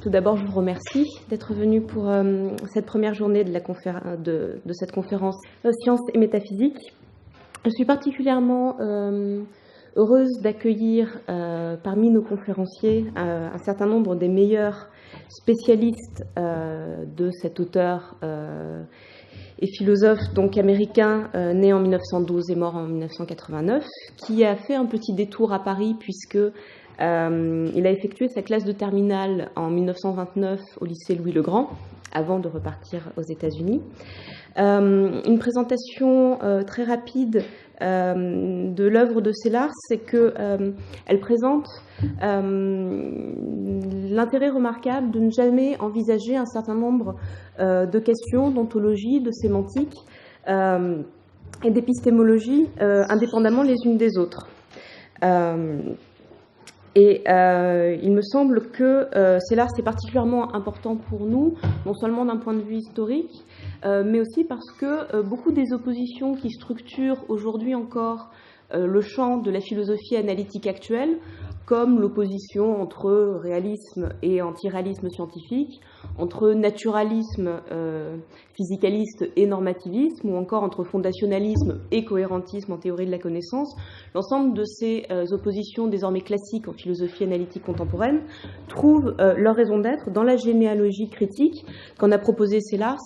Tout d'abord, je vous remercie d'être venu pour cette première journée de cette conférence Sciences et métaphysique. Je suis particulièrement heureuse d'accueillir parmi nos conférenciers un certain nombre des meilleurs spécialistes de cet auteur et philosophe donc américain, né en 1912 et mort en 1989, qui a fait un petit détour à Paris puisque il a effectué sa classe de terminale en 1929 au lycée Louis-le-Grand, avant de repartir aux États-Unis. Une présentation très rapide de l'œuvre de Sellars, c'est qu'elle présente l'intérêt remarquable de ne jamais envisager un certain nombre de questions d'ontologie, de sémantique et d'épistémologie indépendamment les unes des autres. Et il me semble que Sellars est particulièrement important pour nous, non seulement d'un point de vue historique, mais aussi parce que beaucoup des oppositions qui structurent aujourd'hui encore le champ de la philosophie analytique actuelle, comme l'opposition entre réalisme et antiréalisme scientifique, entre naturalisme physicaliste et normativisme, ou encore entre fondationalisme et cohérentisme en théorie de la connaissance, l'ensemble de ces oppositions désormais classiques en philosophie analytique contemporaine trouvent leur raison d'être dans la généalogie critique qu'en a proposé Sellars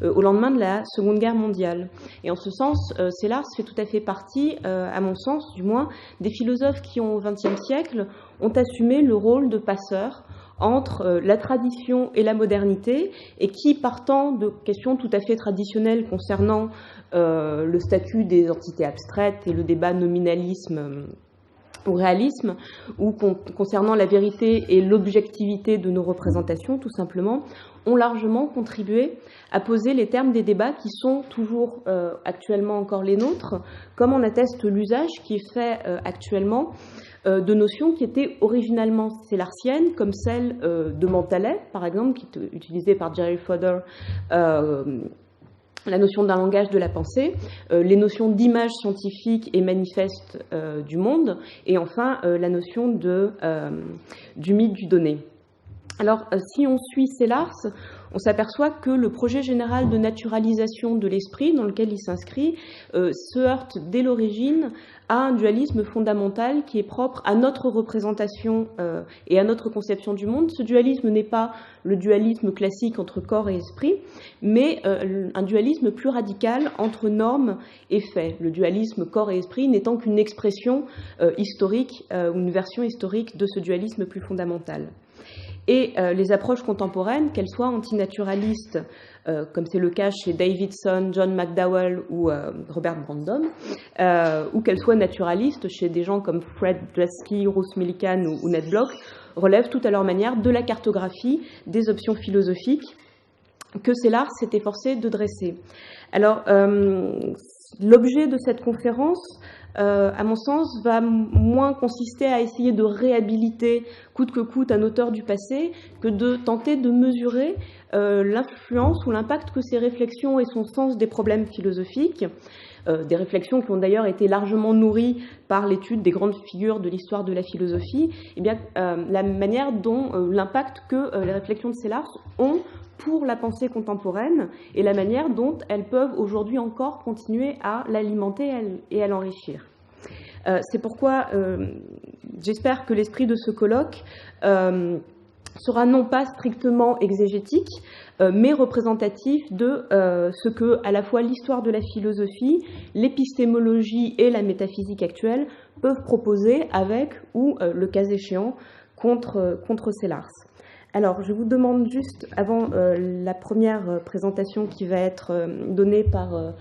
au lendemain de la Seconde Guerre mondiale. Et en ce sens, Sellars fait tout à fait partie, à mon sens du moins, des philosophes qui, au XXe siècle, ont assumé le rôle de passeur entre la tradition et la modernité, et qui, partant de questions tout à fait traditionnelles concernant le statut des entités abstraites et le débat nominalisme ou réalisme, ou concernant la vérité et l'objectivité de nos représentations, tout simplement, ont largement contribué à poser les termes des débats qui sont toujours actuellement encore les nôtres, comme en atteste l'usage qui est fait actuellement de notions qui étaient originalement sellarsiennes, comme celle de Mentale, par exemple, qui est utilisée par Jerry Fodor, la notion d'un langage de la pensée, les notions d'image scientifique et manifeste du monde, et enfin la notion du mythe du donné. Alors, si on suit Sellars, on s'aperçoit que le projet général de naturalisation de l'esprit dans lequel il s'inscrit se heurte dès l'origine à un dualisme fondamental qui est propre à notre représentation et à notre conception du monde. Ce dualisme n'est pas le dualisme classique entre corps et esprit, mais un dualisme plus radical entre normes et faits. Le dualisme corps et esprit n'étant qu'une expression historique ou une version historique de ce dualisme plus fondamental. Et les approches contemporaines, qu'elles soient antinaturalistes, comme c'est le cas chez Davidson, John McDowell ou Robert Brandom, ou qu'elles soient naturalistes chez des gens comme Fred Dresky, Ruth Millikan ou Ned Block, relèvent tout à leur manière de la cartographie des options philosophiques que Sellars s'est efforcé de dresser. Alors, l'objet de cette conférence, à mon sens, va moins consister à essayer de réhabiliter coûte que coûte un auteur du passé que de tenter de mesurer l'influence ou l'impact que ces réflexions et son sens des problèmes philosophiques, des réflexions qui ont d'ailleurs été largement nourries par l'étude des grandes figures de l'histoire de la philosophie, et bien la manière dont l'impact que les réflexions de Sellars ont pour la pensée contemporaine et la manière dont elles peuvent aujourd'hui encore continuer à l'alimenter et à l'enrichir. C'est pourquoi j'espère que l'esprit de ce colloque sera non pas strictement exégétique, mais représentatif de ce que, à la fois l'histoire de la philosophie, l'épistémologie et la métaphysique actuelle peuvent proposer avec ou, le cas échéant, contre Sellars. Alors, je vous demande juste, avant la première présentation qui va être donnée par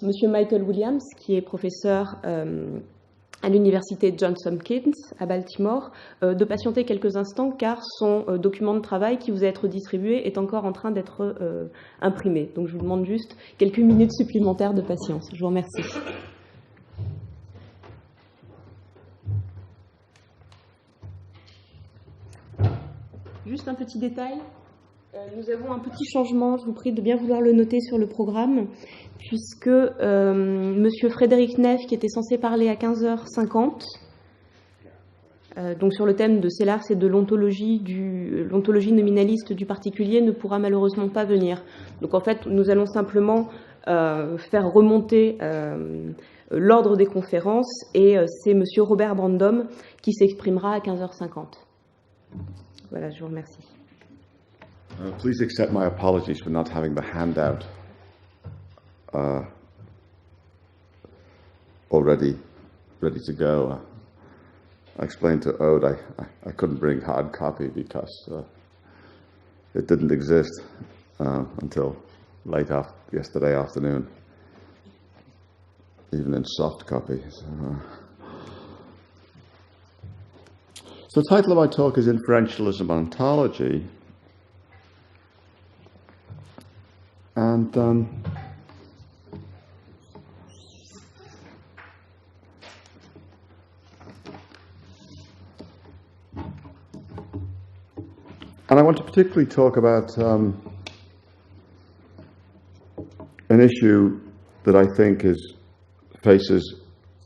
Monsieur Michael Williams, qui est professeur à l'université Johns Hopkins à Baltimore, de patienter quelques instants car son document de travail qui vous va être distribué est encore en train d'être imprimé. Donc je vous demande juste quelques minutes supplémentaires de patience. Je vous remercie. Juste un petit détail. Nous avons un petit changement, je vous prie de bien vouloir le noter sur le programme, puisque Monsieur Frédéric Neff, qui était censé parler à 15h50, donc sur le thème de Sellars et de l'ontologie nominaliste du particulier ne pourra malheureusement pas venir. Donc en fait, nous allons simplement faire remonter l'ordre des conférences et c'est M. Robert Brandom qui s'exprimera à 15h50. Voilà, je vous remercie. Please accept my apologies for not having the handout already ready to go. I explained to Aude I couldn't bring hard copy because it didn't exist until late yesterday afternoon, even in soft copy. So the title of my talk is Inferentialism and Ontology. And I want to particularly talk about an issue that I think faces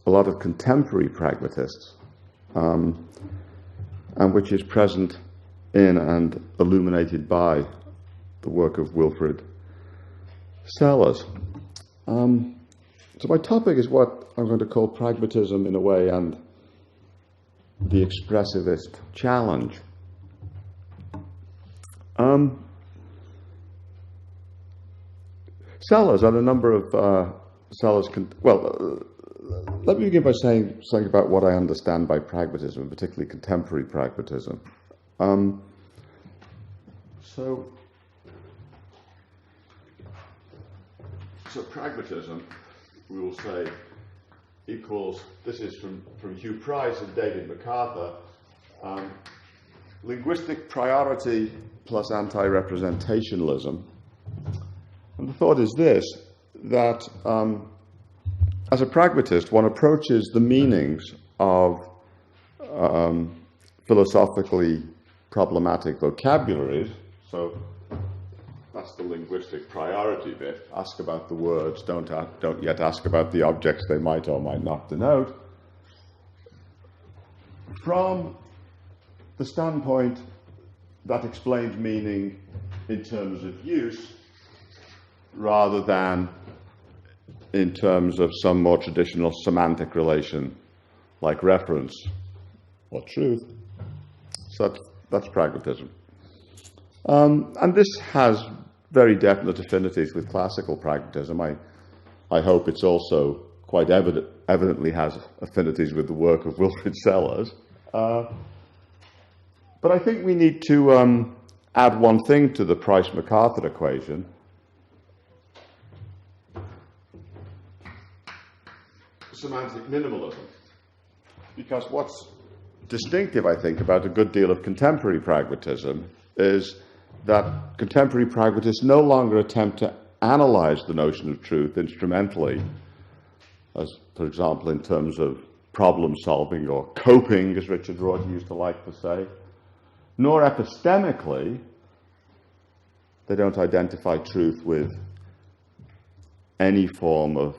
a lot of contemporary pragmatists, and which is present in and illuminated by the work of Wilfrid Sellars. So my topic is what I'm going to call pragmatism in a way and the expressivist challenge. Sellars and a number of Sellars. Let me begin by saying something about what I understand by pragmatism, particularly contemporary pragmatism. So pragmatism, we will say, equals, this is from Hugh Price and David MacArthur, linguistic priority plus anti-representationalism. And the thought is this, that as a pragmatist, one approaches the meanings of philosophically problematic vocabularies. So that's the linguistic priority bit. Ask about the words, don't yet ask about the objects they might or might not denote. From the standpoint that explains meaning in terms of use, rather than in terms of some more traditional semantic relation, like reference or truth. So that's pragmatism. And this has very definite affinities with classical pragmatism. I hope it's also quite evidently has affinities with the work of Wilfrid Sellars. But I think we need to add one thing to the Price-MacArthur equation. Semantic minimalism. Because what's distinctive, I think, about a good deal of contemporary pragmatism is that contemporary pragmatists no longer attempt to analyze the notion of truth instrumentally, as, for example, in terms of problem solving or coping, as Richard Rorty used to like to say, nor epistemically. They don't identify truth with any form of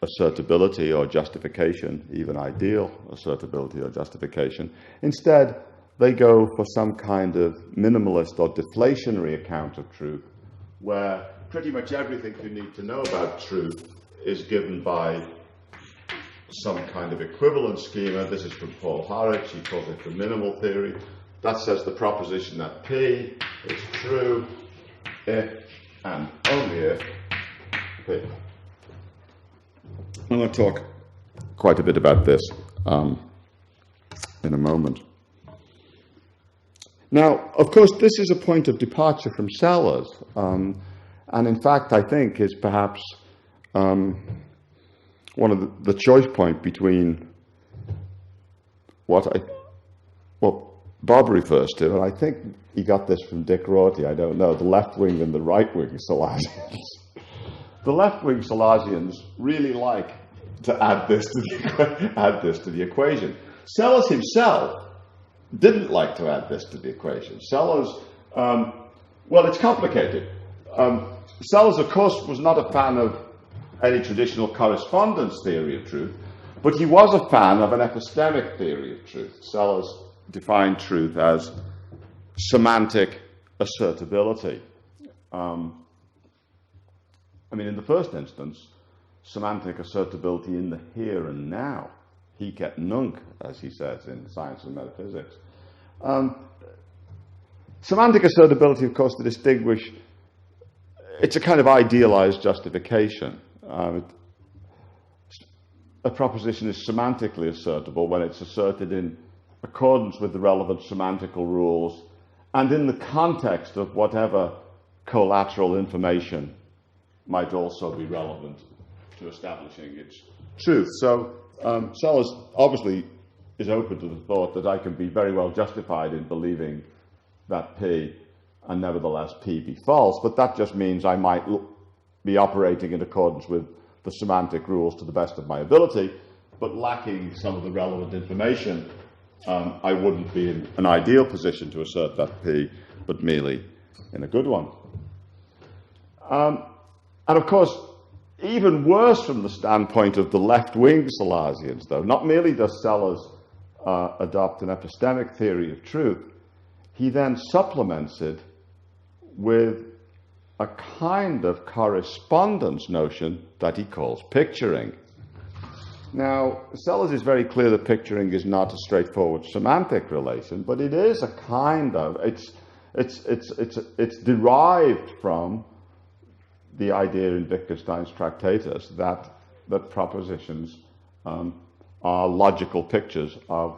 assertability or justification, even ideal assertability or justification. Instead, they go for some kind of minimalist or deflationary account of truth, where pretty much everything you need to know about truth is given by some kind of equivalent schema. This is from Paul Harrich. He calls it the minimal theory. That says the proposition that P is true if and only if P. I'm going to talk quite a bit about this in a moment. Now, of course, this is a point of departure from Sellars, and in fact, I think is perhaps one of the choice point between what Bob refers to, and I think he got this from Dick Rorty, I don't know, the left-wing and the right-wing Sellarsians. The left-wing Sellarsians really like to add this to the equation. Sellars himself didn't like to add this to the equation. Sellars, it's complicated. Sellars, of course, was not a fan of any traditional correspondence theory of truth, But he was a fan of an epistemic theory of truth. Sellars defined truth as semantic assertability. In the first instance, semantic assertability in the here and now. Hic et nunc, as he says in Science and Metaphysics. Semantic assertability, of course, to distinguish, it's a kind of idealized justification. A proposition is semantically assertable when it's asserted in accordance with the relevant semantical rules and in the context of whatever collateral information might also be relevant to establishing its truth. So Sellars obviously is open to the thought that I can be very well justified in believing that P and nevertheless P be false, but that just means I might be operating in accordance with the semantic rules to the best of my ability, but lacking some of the relevant information, I wouldn't be in an ideal position to assert that P, but merely in a good one. And of course, even worse from the standpoint of the left-wing Sellarsians, though, not merely does Sellars adopt an epistemic theory of truth, he then supplements it with a kind of correspondence notion that he calls picturing. Now, Sellars is very clear that picturing is not a straightforward semantic relation, but it is a kind of, it's derived from the idea in Wittgenstein's Tractatus that propositions are logical pictures of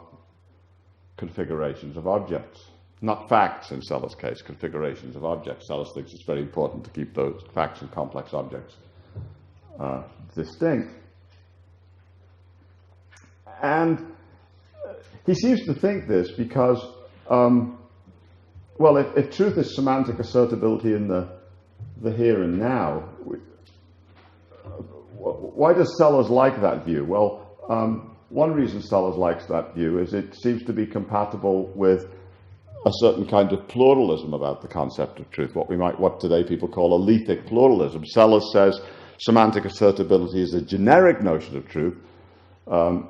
configurations of objects. Not facts in Sellars' case, configurations of objects. Sellars thinks it's very important to keep those facts and complex objects distinct. And he seems to think this because, if truth is semantic assertability in the here and now, why does Sellars like that view? Well, one reason Sellars likes that view is it seems to be compatible with a certain kind of pluralism about the concept of truth, what today people call a lethic pluralism. Sellars says semantic assertability is a generic notion of truth.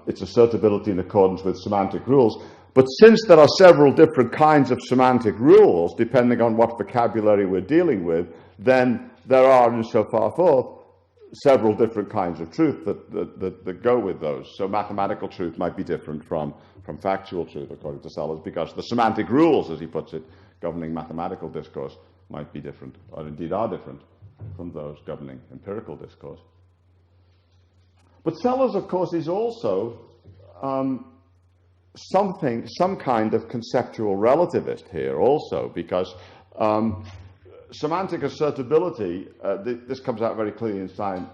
It's assertability in accordance with semantic rules. But since there are several different kinds of semantic rules, depending on what vocabulary we're dealing with, then there are, and so far forth, several different kinds of truth that go with those. So mathematical truth might be different from factual truth, according to Sellars, because the semantic rules, as he puts it, governing mathematical discourse might be different, or indeed are different, from those governing empirical discourse. But Sellars, of course, is also some kind of conceptual relativist here also, because semantic assertability, this comes out very clearly in Science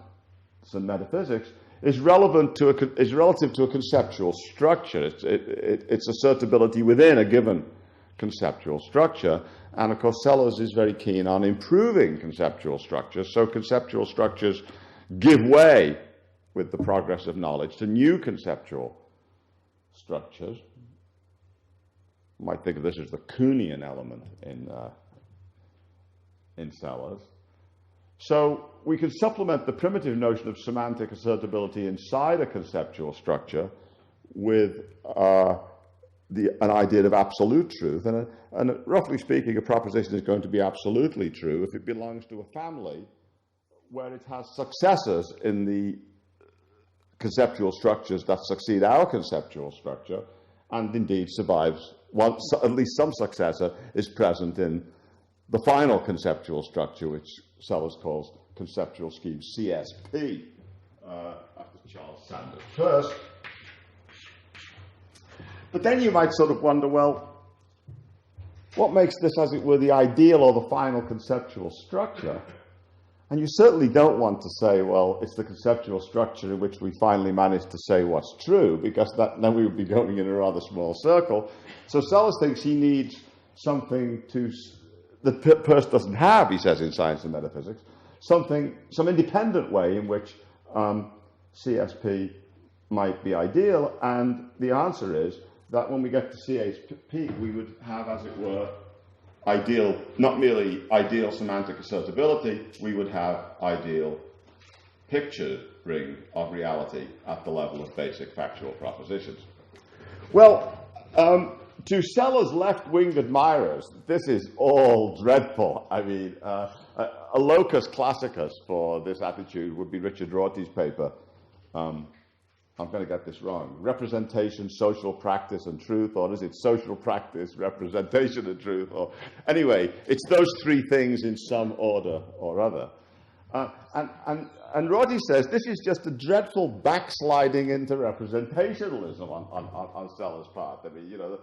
and Metaphysics, is relative to a conceptual structure. It's assertability within a given conceptual structure. And of course, Sellars is very keen on improving conceptual structures. So conceptual structures give way with the progress of knowledge to new conceptual structures. You might think of this as the Kuhnian element in Sellars. So we can supplement the primitive notion of semantic assertability inside a conceptual structure with an idea of absolute truth. And roughly speaking, a proposition is going to be absolutely true if it belongs to a family where it has successors in the conceptual structures that succeed our conceptual structure, and indeed survives, once at least some successor is present in the final conceptual structure, which Sellars calls conceptual scheme CSP, after Charles Sanders Peirce. But then you might sort of wonder, well, what makes this, as it were, the ideal or the final conceptual structure? And you certainly don't want to say, well, it's the conceptual structure in which we finally managed to say what's true, because then we would be going in a rather small circle. So Sellars thinks he needs something that Peirce doesn't have, he says in Science and Metaphysics, some independent way in which CSP might be ideal. And the answer is that when we get to CSP, we would have, as it were, ideal, not merely ideal semantic assertability, we would have ideal picturing of reality at the level of basic factual propositions. Well, to Sellars' left-wing admirers, this is all dreadful. I mean, a locus classicus for this attitude would be Richard Rorty's paper. I'm going to get this wrong. Representation, social practice, and truth, or is it social practice, representation, and truth? Or anyway, it's those three things in some order or other. And Rorty says this is just a dreadful backsliding into representationalism on Sellars' part. I mean, you know,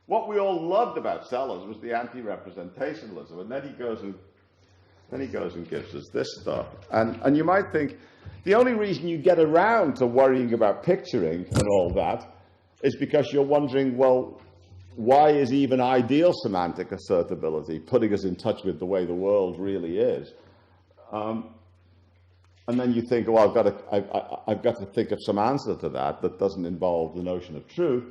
what we all loved about Sellars was the anti-representationalism, and then he goes and gives us this stuff. And you might think the only reason you get around to worrying about picturing and all that is because you're wondering, well, why is even ideal semantic assertability putting us in touch with the way the world really is? And then you think, oh, I've got to think of some answer to that doesn't involve the notion of truth.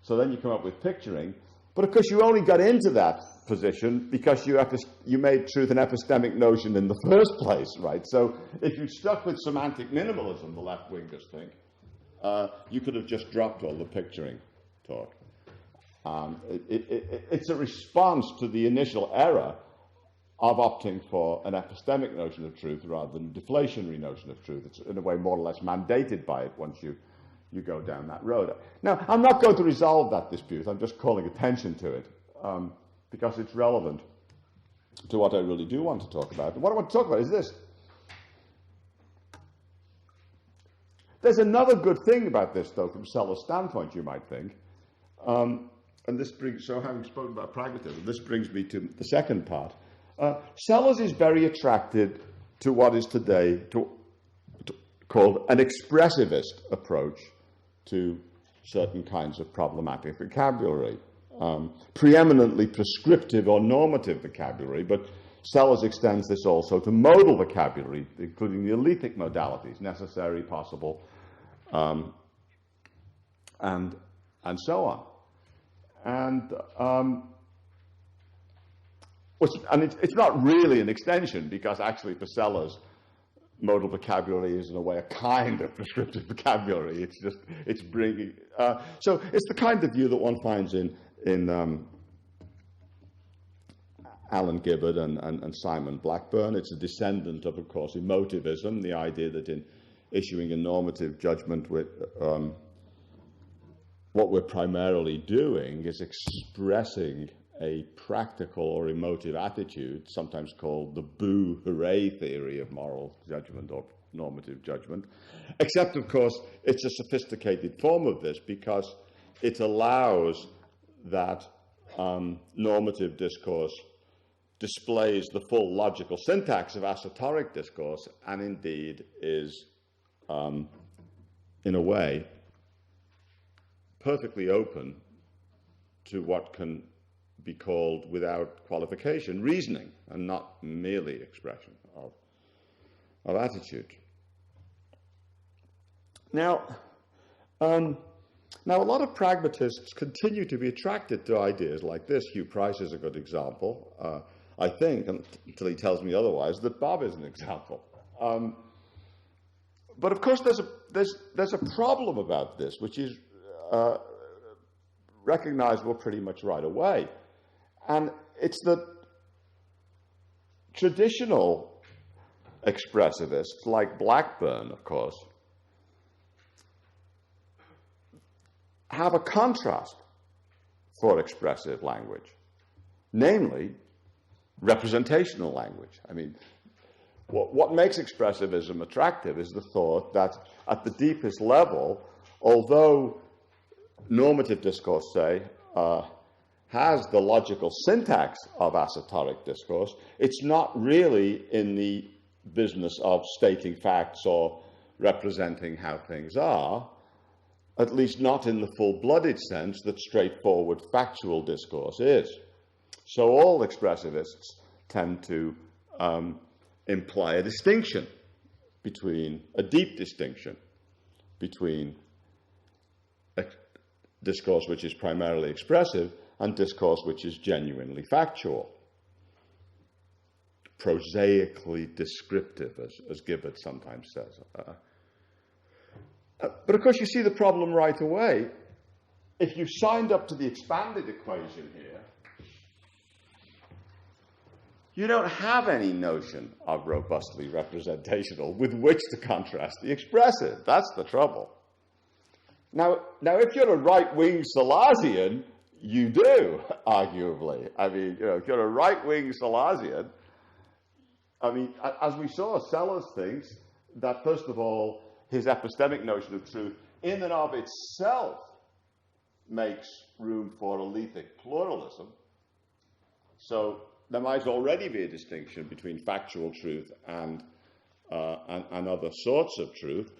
So then you come up with picturing. But of course, you only got into that position because you made truth an epistemic notion in the first place, right? So if you stuck with semantic minimalism, the left-wingers think, you could have just dropped all the picturing talk. It's a response to the initial error of opting for an epistemic notion of truth rather than a deflationary notion of truth. It's in a way more or less mandated by it once you go down that road. Now, I'm not going to resolve that dispute. I'm just calling attention to it because it's relevant to what I really do want to talk about. And what I want to talk about is this. There's another good thing about this, though, from Sellars' standpoint, you might think. And this brings, so having spoken about pragmatism, this brings me to the second part. Sellars is very attracted to what is today called an expressivist approach to certain kinds of problematic vocabulary, preeminently prescriptive or normative vocabulary, but Sellars extends this also to modal vocabulary, including the elethic modalities, necessary, possible, and so on. And it's not really an extension, because actually for Sellars, modal vocabulary is in a way a kind of prescriptive vocabulary. It's bringing. So it's the kind of view that one finds in Alan Gibbard and Simon Blackburn. It's a descendant of course, emotivism, the idea that in issuing a normative judgment, what we're primarily doing is expressing a practical or emotive attitude, sometimes called the boo hooray theory of moral judgment or normative judgment. Except, of course, it's a sophisticated form of this because it allows that normative discourse displays the full logical syntax of assoteric discourse, and indeed is, in a way, perfectly open to what can be called, without qualification, reasoning, and not merely expression of attitude. Now, a lot of pragmatists continue to be attracted to ideas like this. Hugh Price is a good example, I think, until he tells me otherwise, that Bob is an example. But of course, there's a problem about this, which is recognizable pretty much right away. And it's that traditional expressivists, like Blackburn, of course, have a contrast for expressive language, namely representational language. I mean, what makes expressivism attractive is the thought that at the deepest level, although normative discourse, say, has the logical syntax of assoteric discourse, it's not really in the business of stating facts or representing how things are, at least not in the full-blooded sense that straightforward factual discourse is. So all expressivists tend to imply a distinction between, a deep distinction between discourse which is primarily expressive and discourse which is genuinely factual. prosaically descriptive, as Gibbard sometimes says. But of course, you see the problem right away. If you signed up to the expanded equation here, you don't have any notion of robustly representational with which to contrast the expressive. That's the trouble. Now, if you're a right-wing Sellarsian, you do, arguably. I mean, if you're a right-wing Sellarsian, I mean, as we saw, Sellars thinks that, first of all, his epistemic notion of truth in and of itself makes room for alethic pluralism. So there might already be a distinction between factual truth and other sorts of truth.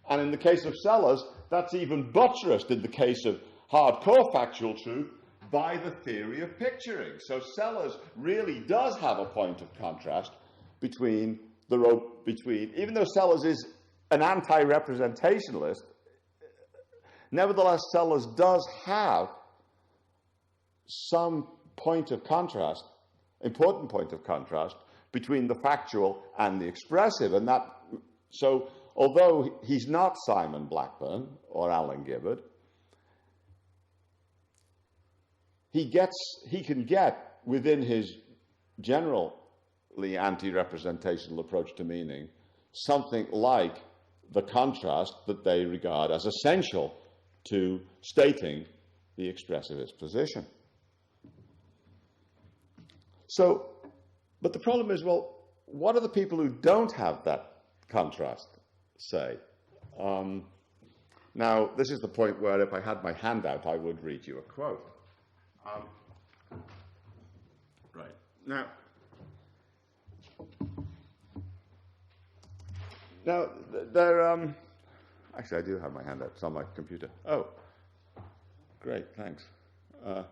And in the case of Sellars, that's even buttressed in the case of hardcore factual truth by the theory of picturing. So Sellars really does have a point of contrast between, even though Sellars is an anti-representationalist, nevertheless Sellars does have some point of contrast, important point of contrast, between the factual and the expressive. And that, so although he's not Simon Blackburn or Alan Gibbard, he can get within his generally anti-representational approach to meaning something like the contrast that they regard as essential to stating the expressivist position. So, but the problem is, well, what are the people who don't have that contrast say? Now, this is the point where if I had my hand out, I would read you a quote. Right. Now, there, actually, I do have my hand out. It's on my computer. Oh, great, thanks. I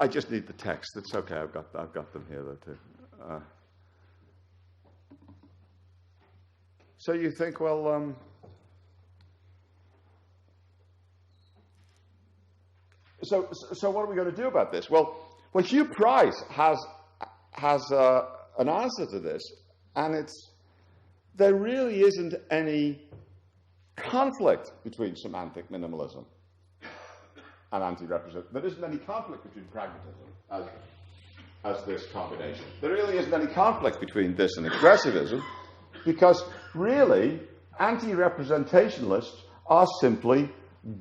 just need the text. It's okay. I've got them here though too. So you think, well, so what are we going to do about this? Well, Hugh Price has an answer to this, and there really isn't any conflict between semantic minimalism and anti-representation. There isn't any conflict between pragmatism as this combination. There really isn't any conflict between this and expressivism, because really anti-representationalists are simply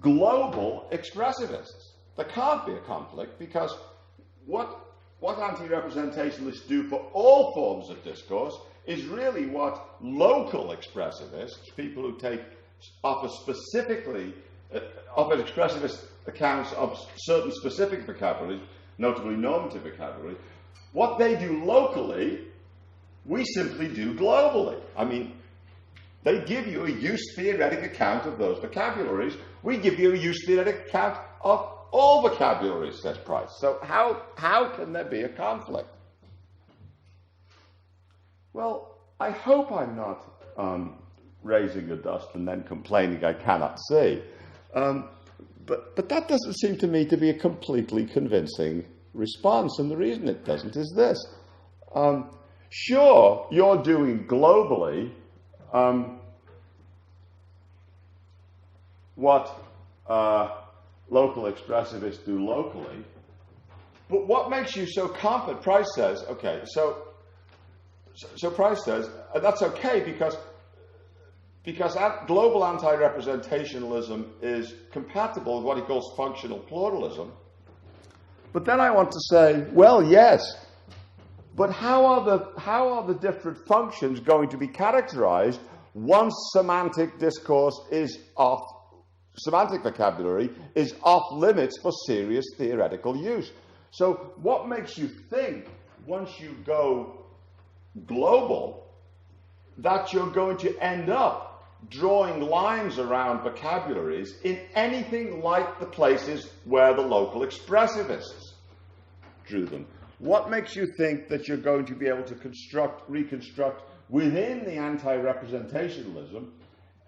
global expressivists. There can't be a conflict, because what anti-representationalists do for all forms of discourse is really what local expressivists, people who offer expressivist accounts of certain specific vocabularies, notably normative vocabulary, what they do locally, we simply do globally. I mean, they give you a use-theoretic account of those vocabularies. We give you a use-theoretic account of all vocabularies, says Price. So how can there be a conflict? Well, I hope I'm not raising a dust and then complaining I cannot see. But that doesn't seem to me to be a completely convincing response. And the reason it doesn't is this. Sure, you're doing globally what local expressivists do locally. But what makes you so confident? Price says, okay, so Price says, that's okay because global anti-representationalism is compatible with what he calls functional pluralism. But then I want to say, well, yes, but how are the different functions going to be characterized once semantic discourse is off, semantic vocabulary is off limits for serious theoretical use? So what makes you think, once you go global, that you're going to end up drawing lines around vocabularies in anything like the places where the local expressivists drew them? What makes you think that you're going to be able to reconstruct within the anti-representationalism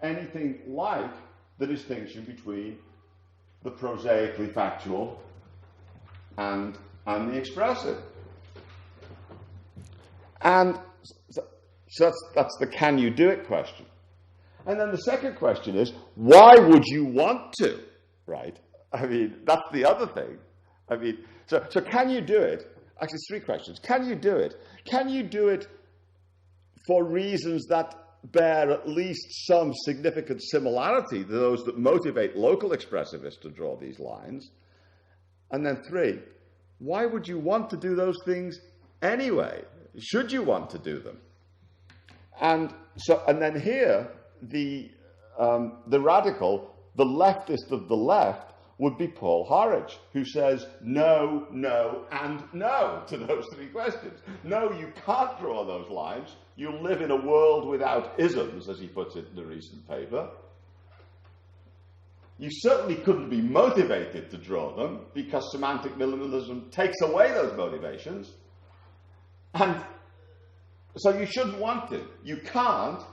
anything like the distinction between the prosaically factual and the expressive? And so that's the can you do it question. And then the second question is, why would you want to, right? I mean, that's the other thing. I mean, so can you do it? Actually, three questions. Can you do it? Can you do it for reasons that bear at least some significant similarity to those that motivate local expressivists to draw these lines? And then three, why would you want to do those things anyway? Should you want to do them? And then here, the radical, the leftist of the left, would be Paul Horridge, who says no, no, and no to those three questions. No, you can't draw those lines. You live in a world without isms, as he puts it in the recent paper. You certainly couldn't be motivated to draw them, because semantic minimalism takes away those motivations. And so you shouldn't want to. You can't.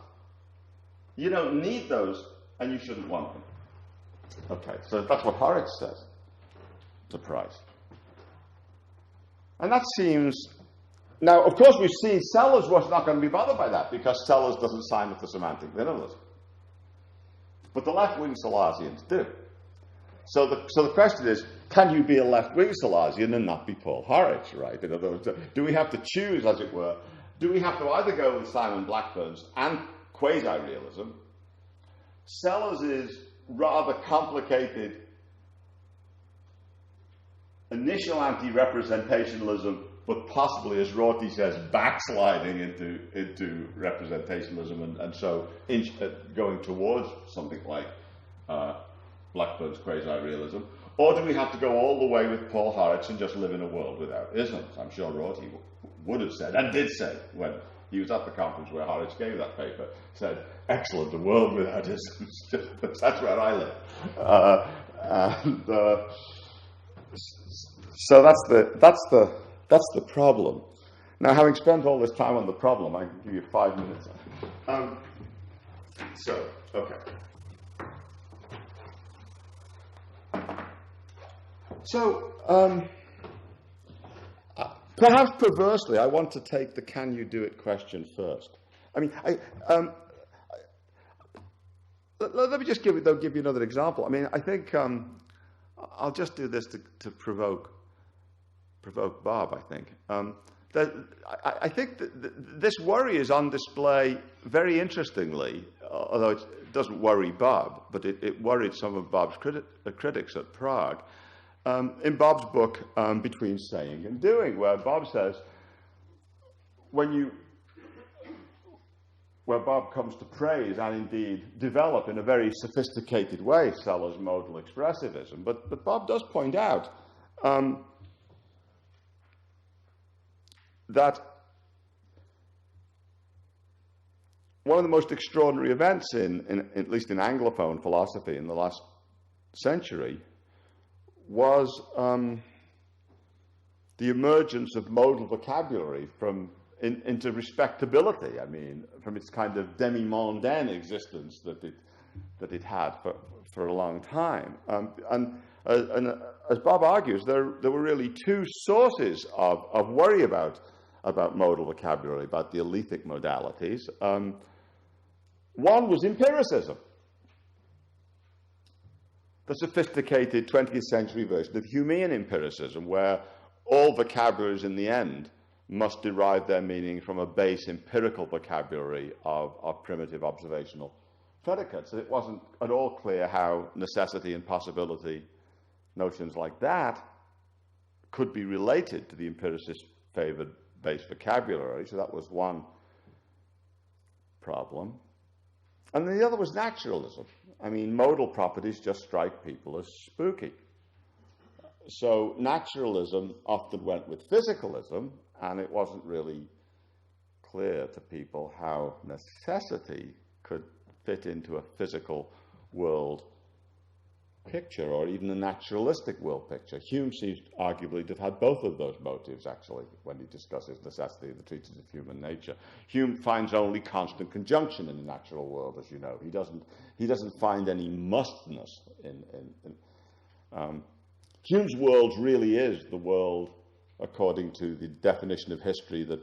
You don't need those, and you shouldn't want them. Okay, so that's what Horridge says. Surprise. And that seems... Now, of course, we've seen Sellars was not going to be bothered by that, because Sellars doesn't sign with the semantic minimalism. But the left-wing Sellarsians do. So the question is, can you be a left-wing Sellarsian and not be Paul Horridge, right? In other words, do we have to choose, as it were? Do we have to either go with Simon Blackburn's and quasi-realism, Sellars' rather complicated initial anti-representationalism, but possibly, as Rorty says, backsliding into representationalism, and so going towards something like Blackburn's quasi-realism? Or do we have to go all the way with Paul Horridge and just live in a world without isms? I'm sure Rorty would have said, and did say, when he was at the conference where Horridge gave that paper, said, excellent, a world without isms. That's where I live. So that's the problem. Now, having spent all this time on the problem, I can give you 5 minutes. Okay. So, perhaps perversely, I want to take the can you do it question first. I mean, let me just give you another example. I mean, I think I'll just do this to provoke Bob, I think. I think that this worry is on display very interestingly, although it doesn't worry Bob, but it worried some of Bob's critics at Prague. In Bob's book, Between Saying and Doing, where Bob says, where Bob comes to praise and indeed develop in a very sophisticated way Sellars' modal expressivism, but Bob does point out that one of the most extraordinary events at least in Anglophone philosophy in the last century was the emergence of modal vocabulary into respectability. I mean, from its kind of demi-mondaine existence that it had for a long time. And as Bob argues, there were really two sources of worry about modal vocabulary, about the elethic modalities. One was empiricism, the sophisticated 20th century version of Humean empiricism, where all vocabularies in the end must derive their meaning from a base empirical vocabulary of primitive observational predicates. It wasn't at all clear how necessity and possibility, notions like that, could be related to the empiricist-favored base vocabulary. So that was one problem. And the other was naturalism. I mean, modal properties just strike people as spooky. So naturalism often went with physicalism, and it wasn't really clear to people how necessity could fit into a physical world picture, or even a naturalistic world picture. Hume seems arguably to have had both of those motives, actually, when he discusses necessity in the Treatise of Human Nature. Hume finds only constant conjunction in the natural world, as you know. He doesn't find any mustness in Hume's world really is the world according to the definition of history that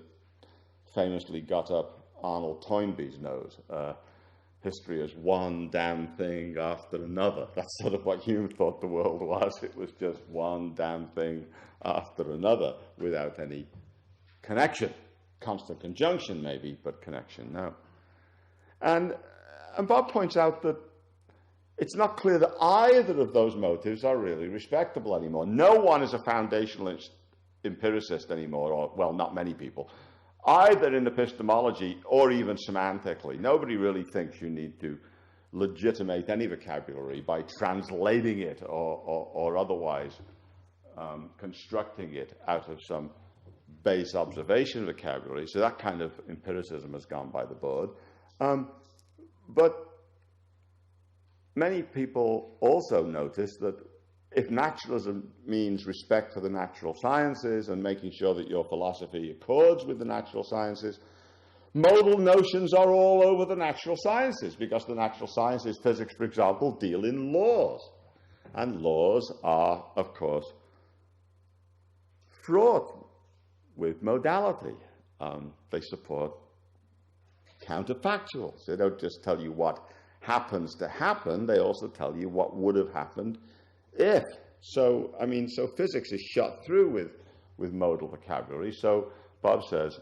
famously got up Arnold Toynbee's nose. History is one damn thing after another. That's sort of what Hume thought the world was. It was just one damn thing after another without any connection. Constant conjunction maybe, but connection no. And Bob points out that it's not clear that either of those motives are really respectable anymore. No one is a foundational empiricist anymore, or, well, not many people, either in epistemology or even semantically. Nobody really thinks you need to legitimate any vocabulary by translating it or otherwise constructing it out of some base observation vocabulary. So that kind of empiricism has gone by the board. But many people also notice that if naturalism means respect for the natural sciences and making sure that your philosophy accords with the natural sciences, modal notions are all over the natural sciences, because the natural sciences, physics, for example, deal in laws. And laws are, of course, fraught with modality. They support counterfactuals. They don't just tell you what happens to happen, they also tell you what would have happened if. So physics is shot through with modal vocabulary. So Bob says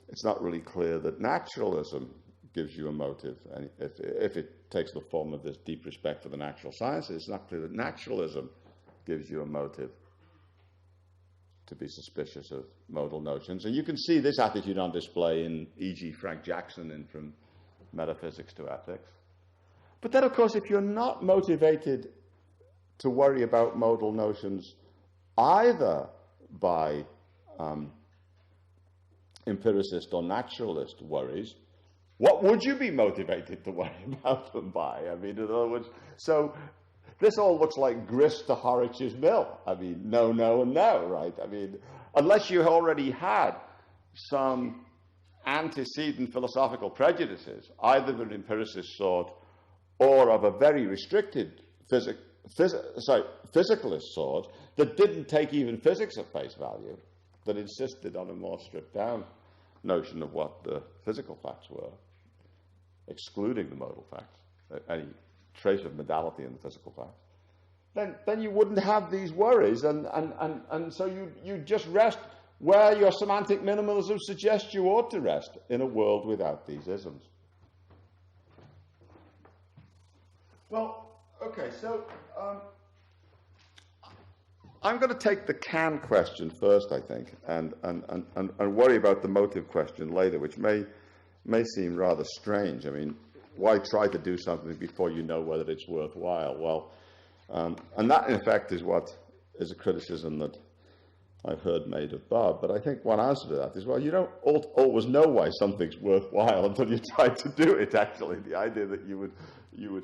it's not really clear that naturalism gives you a motive. And if it takes the form of this deep respect for the natural sciences, it's not clear that naturalism gives you a motive to be suspicious of modal notions. And you can see this attitude on display in E.G. Frank Jackson in From Metaphysics to Ethics. But then, of course, if you're not motivated to worry about modal notions either by empiricist or naturalist worries, what would you be motivated to worry about them by? I mean, in other words, so this all looks like grist to Horwitch's mill. I mean, no, no, and no, right? I mean, unless you already had some antecedent philosophical prejudices, either of an empiricist sort or of a very restricted physicalist sort, that didn't take even physics at face value, that insisted on a more stripped down notion of what the physical facts were, excluding the modal facts, any trace of modality in the physical facts, then you wouldn't have these worries, and so you just rest where your semantic minimalism suggests you ought to rest, in a world without these isms. Well, okay, so I'm going to take the can question first, I think, and worry about the motive question later, which may seem rather strange. I mean, why try to do something before you know whether it's worthwhile? Well, and that, in effect, is what is a criticism that I've heard made of Bob. But I think one answer to that is, well, you don't always know why something's worthwhile until you try to do it, actually. The idea that you would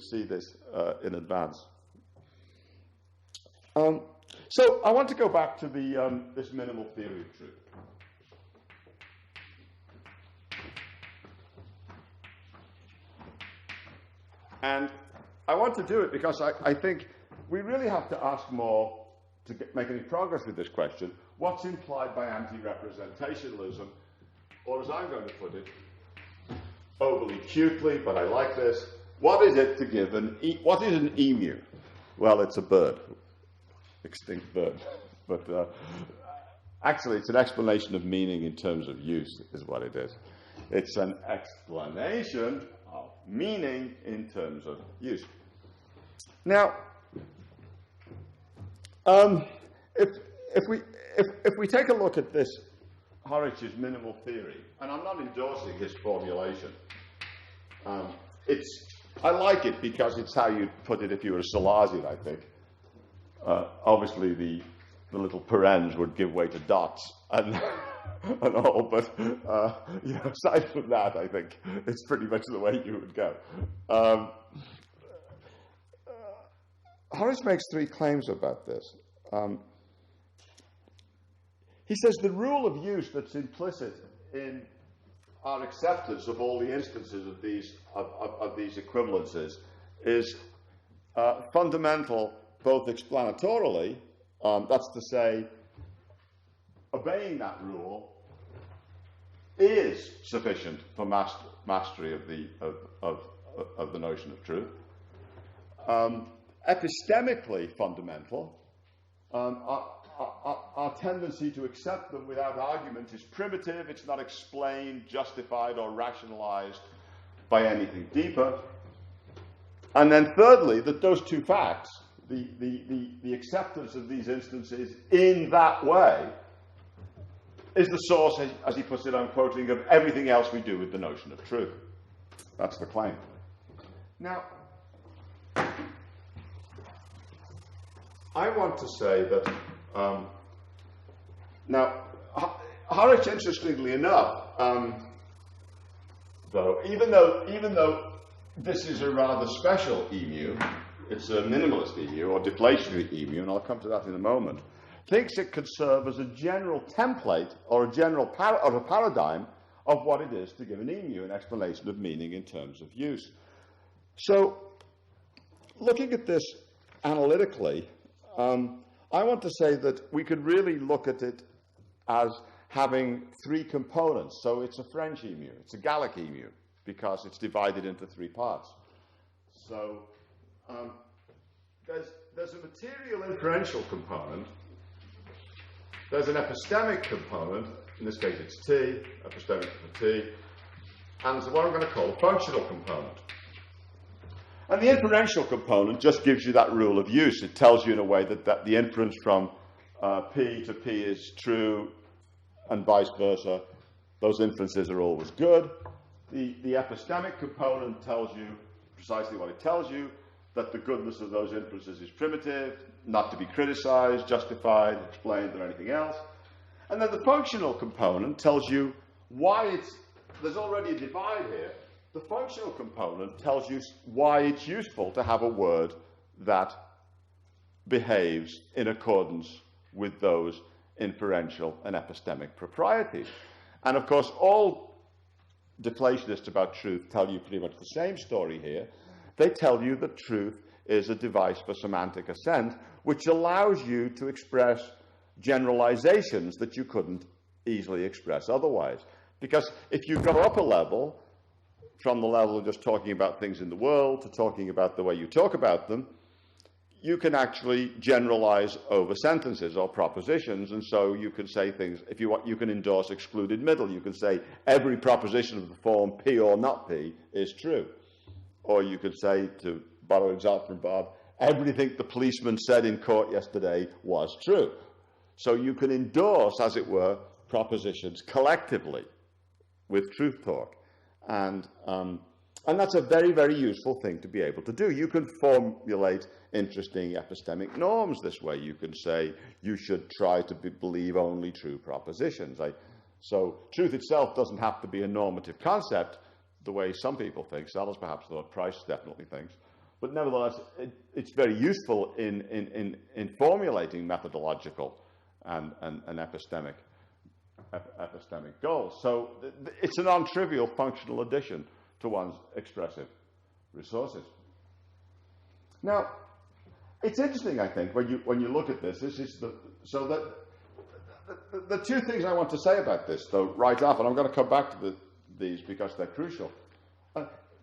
see this in advance. So I want to go back to this minimal theory of truth. And I want to do it because I think we really have to ask more to make any progress with this question. What's implied by anti-representationalism? Or as I'm going to put it, overly cutely, but I like this, what is it to give what is an emu? Well, it's a bird, extinct bird. But actually, it's an explanation of meaning in terms of use, is what it is. It's an explanation of meaning in terms of use. Now, if we take a look at this Horwitch's minimal theory, and I'm not endorsing his formulation, I like it because it's how you'd put it if you were a Sellarsian, I think. Obviously, the little parens would give way to dots and all, but aside from that, I think it's pretty much the way you would go. Horwitch makes three claims about this. He says the rule of use that's implicit in our acceptance of all the instances of these equivalences is fundamental, both explanatorily, that's to say, obeying that rule is sufficient for mastery of the notion of truth. Epistemically fundamental, our tendency to accept them without argument is primitive. It's not explained, justified, or rationalized by anything deeper. And then thirdly, that those two facts, the acceptance of these instances in that way, is the source, as he puts it, I'm quoting, of everything else we do with the notion of truth. That's the claim. Now, I want to say that, now, Horwich, interestingly enough, though, even though this is a rather special emu, it's a minimalist emu or deflationary emu, and I'll come to that in a moment, thinks it could serve as a general template or a general paradigm of what it is to give an emu an explanation of meaning in terms of use. So, looking at this analytically, I want to say that we could really look at it as having three components. So it's a French emu, it's a Gallic emu, because it's divided into three parts. So there's a material inferential component, there's an epistemic component, in this case it's T, epistemic for T, and there's what I'm going to call a functional component. And the inferential component just gives you that rule of use. It tells you in a way that the inference from P to P is true and vice versa. Those inferences are always good. The epistemic component tells you precisely what it tells you, that the goodness of those inferences is primitive, not to be criticized, justified, explained, or anything else. And then the functional component tells you why there's already a divide here. The functional component tells you why it's useful to have a word that behaves in accordance with those inferential and epistemic proprieties. And of course, all deflationists about truth tell you pretty much the same story here. They tell you that truth is a device for semantic assent, which allows you to express generalizations that you couldn't easily express otherwise. Because if you go up a level, from the level of just talking about things in the world to talking about the way you talk about them, you can actually generalize over sentences or propositions, and so you can say things, if you want, you can endorse excluded middle. You can say every proposition of the form P or not P is true. Or you could say, to borrow an example from Bob, everything the policeman said in court yesterday was true. So you can endorse, as it were, propositions collectively with truth talk. And that's a very, very useful thing to be able to do. You can formulate interesting epistemic norms this way. You can say you should try to believe only true propositions. So truth itself doesn't have to be a normative concept the way some people think. Sellars perhaps thought, Price definitely thinks. But nevertheless, it's very useful in formulating methodological and epistemic goals. So it's a non-trivial functional addition to one's expressive resources. Now, it's interesting, I think, when you look at this. The two things I want to say about this, though, right off, and I'm going to come back to these because they're crucial.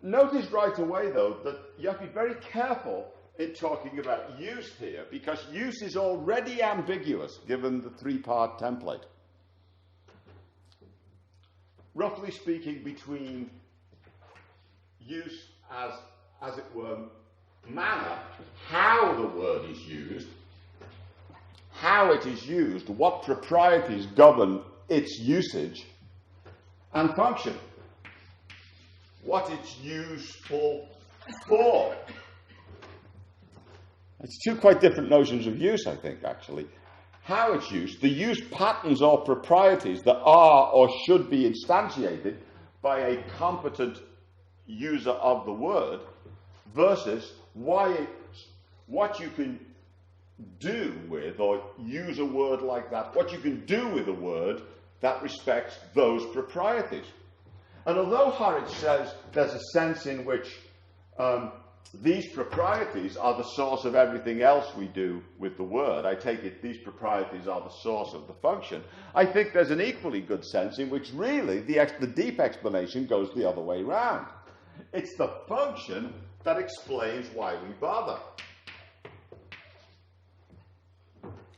Notice right away, though, that you have to be very careful in talking about use here, because use is already ambiguous given the three-part template. Roughly speaking, between use as it were, manner, how the word is used, how it is used, what proprieties govern its usage, and function, what it's useful for. It's two quite different notions of use, I think, actually. How it's used, the use patterns or proprieties that are or should be instantiated by a competent user of the word, versus what you can do with, or use a word like that, what you can do with a word that respects those proprieties. And although Horwich says there's a sense in which these proprieties are the source of everything else we do with the word. I take it these proprieties are the source of the function. I think there's an equally good sense in which really the deep explanation goes the other way round. It's the function that explains why we bother.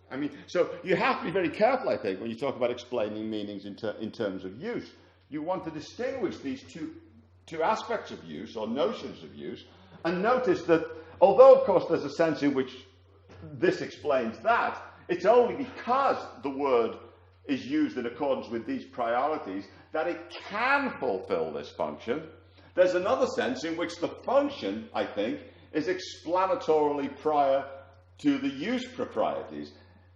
I mean, so you have to be very careful, I think, when you talk about explaining meanings in terms of use. You want to distinguish these two aspects of use, or notions of use, and notice that, although, of course, there's a sense in which this explains that, it's only because the word is used in accordance with these priorities that it can fulfill this function. There's another sense in which the function, I think, is explanatorily prior to the use proprieties.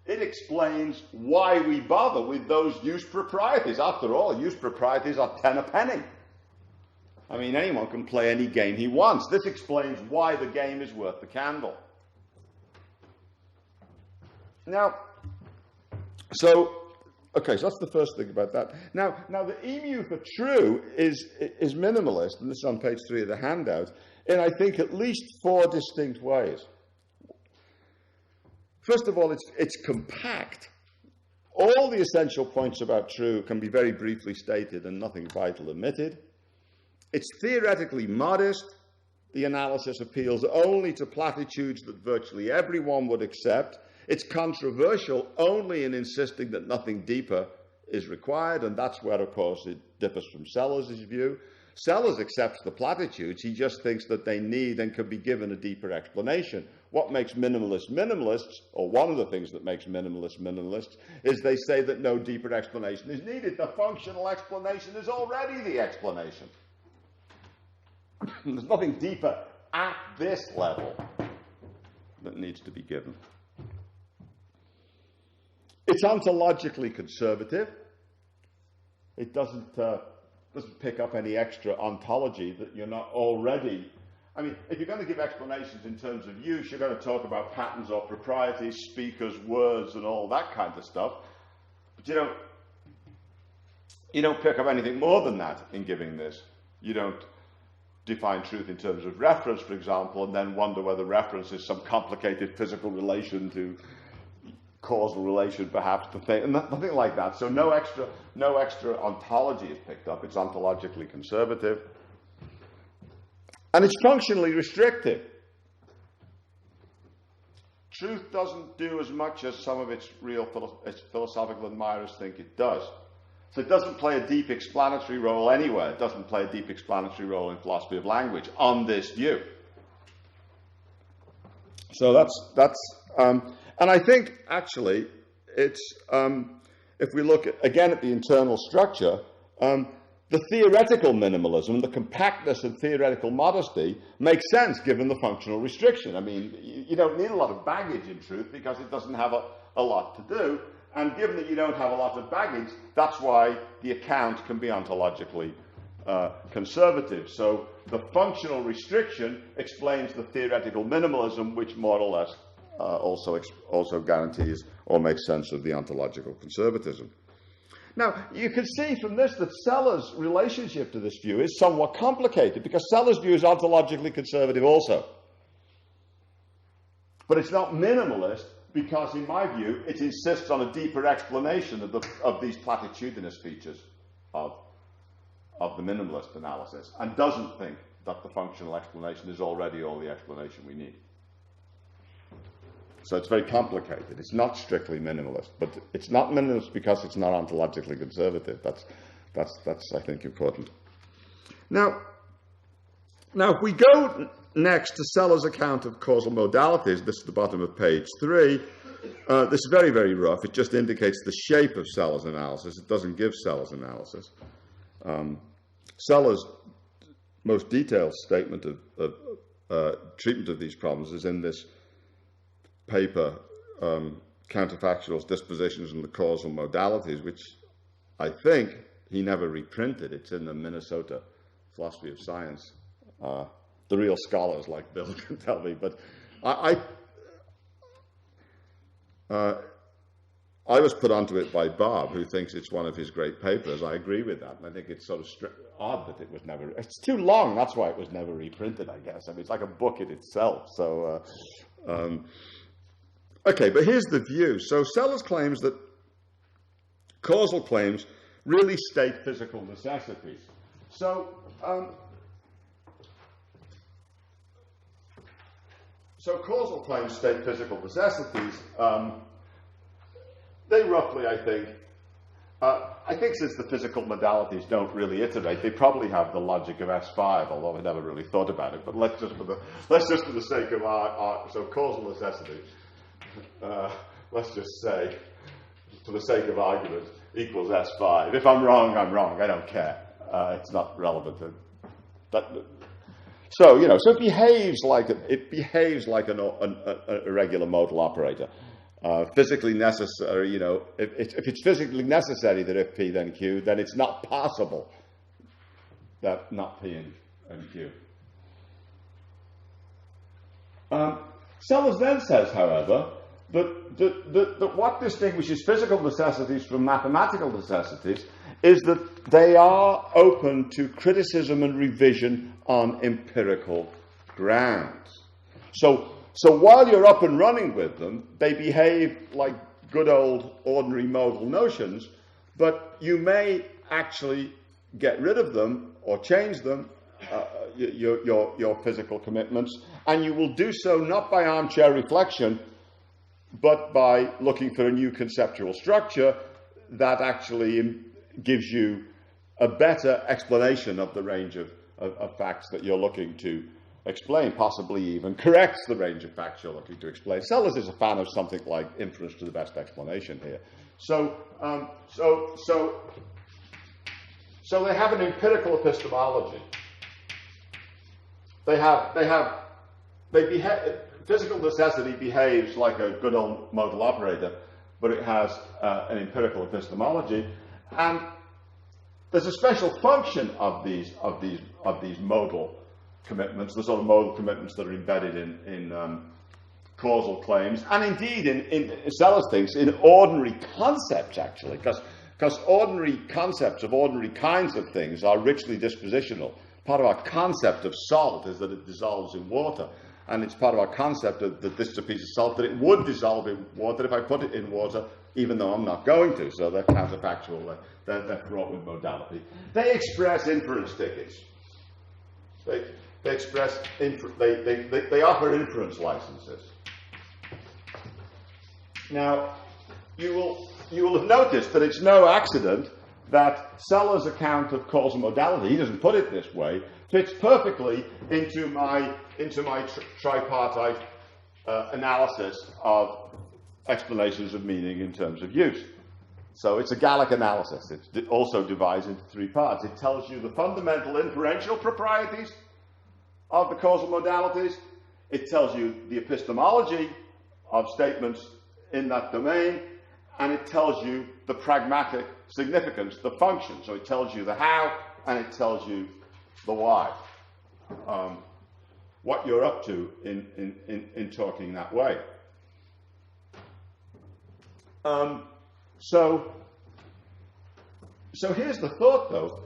It explains why we bother with those use proprieties. After all, use proprieties are 10 a penny. I mean, anyone can play any game he wants. This explains why the game is worth the candle. Now, so that's the first thing about that. Now the emu for true is minimalist, and this is on page 3 of the handout, in, I think, at least 4 distinct ways. First of all, it's compact. All the essential points about true can be very briefly stated and nothing vital omitted. It's theoretically modest. The analysis appeals only to platitudes that virtually everyone would accept. It's controversial only in insisting that nothing deeper is required, and that's where, of course, it differs from Sellars' view. Sellars accepts the platitudes. He just thinks that they need and can be given a deeper explanation. What makes minimalists minimalists, or one of the things that makes minimalists minimalists, is they say that no deeper explanation is needed. The functional explanation is already the explanation. There's nothing deeper at this level that needs to be given. It's ontologically conservative. It doesn't pick up any extra ontology that you're not already... I mean, if you're going to give explanations in terms of use, you're going to talk about patterns or proprieties, speakers, words, and all that kind of stuff. But you don't pick up anything more than that in giving this. You don't define truth in terms of reference, for example, and then wonder whether reference is some complicated physical relation to causal relation, perhaps, to thing, and nothing like that. So no extra ontology is picked up. It's ontologically conservative. And it's functionally restrictive. Truth doesn't do as much as some of its philosophical admirers think it does. So it doesn't play a deep explanatory role anywhere. It doesn't play a deep explanatory role in philosophy of language on this view. So that's and I think, actually, it's, if we look again at the internal structure, the theoretical minimalism, the compactness and theoretical modesty makes sense given the functional restriction. I mean, you don't need a lot of baggage in truth because it doesn't have a lot to do. And given that you don't have a lot of baggage, that's why the account can be ontologically conservative. So the functional restriction explains the theoretical minimalism, which more or less also guarantees or makes sense of the ontological conservatism. Now, you can see from this that Sellars' relationship to this view is somewhat complicated, because Sellars' view is ontologically conservative also. But it's not minimalist, because, in my view, it insists on a deeper explanation of these platitudinous features of the minimalist analysis, and doesn't think that the functional explanation is already all the explanation we need. So it's very complicated. It's not strictly minimalist, but it's not minimalist because it's not ontologically conservative. That's I think, important. Now, if we go next to Sellars' account of causal modalities, this is the bottom of page 3. This is very, very rough. It just indicates the shape of Sellars' analysis. It doesn't give Sellars' analysis. Sellars' most detailed statement of treatment of these problems is in this paper, Counterfactuals, Dispositions, and the Causal Modalities, which I think he never reprinted. It's in the Minnesota Philosophy of Science. The real scholars like Bill can tell me, but I was put onto it by Bob, who thinks it's one of his great papers. I agree with that, and I think it's sort of odd that it was never... It's too long, that's why it was never reprinted, I guess. I mean, it's like a book in itself. So, okay, but here's the view. So Sellars claims that causal claims really state physical necessities. So causal claims state physical necessities. They roughly, I think since the physical modalities don't really iterate, they probably have the logic of S5, although I never really thought about it. But let's just for the sake of our so causal necessity, let's just say, for the sake of argument, equals S5. If I'm wrong, I'm wrong. I don't care. It's not relevant to that. So so it behaves like a regular modal operator. Physically necessary, if it's physically necessary that if P then Q, then it's not possible that not P and Q. Sellars then says, however, that what distinguishes physical necessities from mathematical necessities is that they are open to criticism and revision on empirical grounds. So while you're up and running with them, they behave like good old ordinary modal notions, but you may actually get rid of them or change them, your physical commitments, and you will do so not by armchair reflection, but by looking for a new conceptual structure that actually gives you a better explanation of the range of facts that you're looking to explain, possibly even corrects the range of facts you're looking to explain. Sellars is a fan of something like inference to the best explanation here. So they have an empirical epistemology. Physical necessity behaves like a good old modal operator, but it has an empirical epistemology, and there's a special function of these modal commitments, the sort of modal commitments that are embedded in causal claims, and indeed in Sellars thinks in ordinary concepts, actually, because ordinary concepts of ordinary kinds of things are richly dispositional. Part of our concept of salt is that it dissolves in water, and it's part of our concept that this is a piece of salt, that it would dissolve in water if I put it in water, even though I'm not going to. So they're counterfactual, they're fraught with modality. They express inference tickets. They offer inference licenses. Now, you will have noticed that it's no accident that Sellars' account of causal modality, he doesn't put it this way, fits perfectly into my tripartite analysis of explanations of meaning in terms of use. So it's a Gallic analysis. It also divides into three parts. It tells you the fundamental inferential proprieties of the causal modalities. It tells you the epistemology of statements in that domain, and it tells you the pragmatic significance, the function. So it tells you the how, and it tells you the why. What you're up to in talking that way. So here's the thought, though.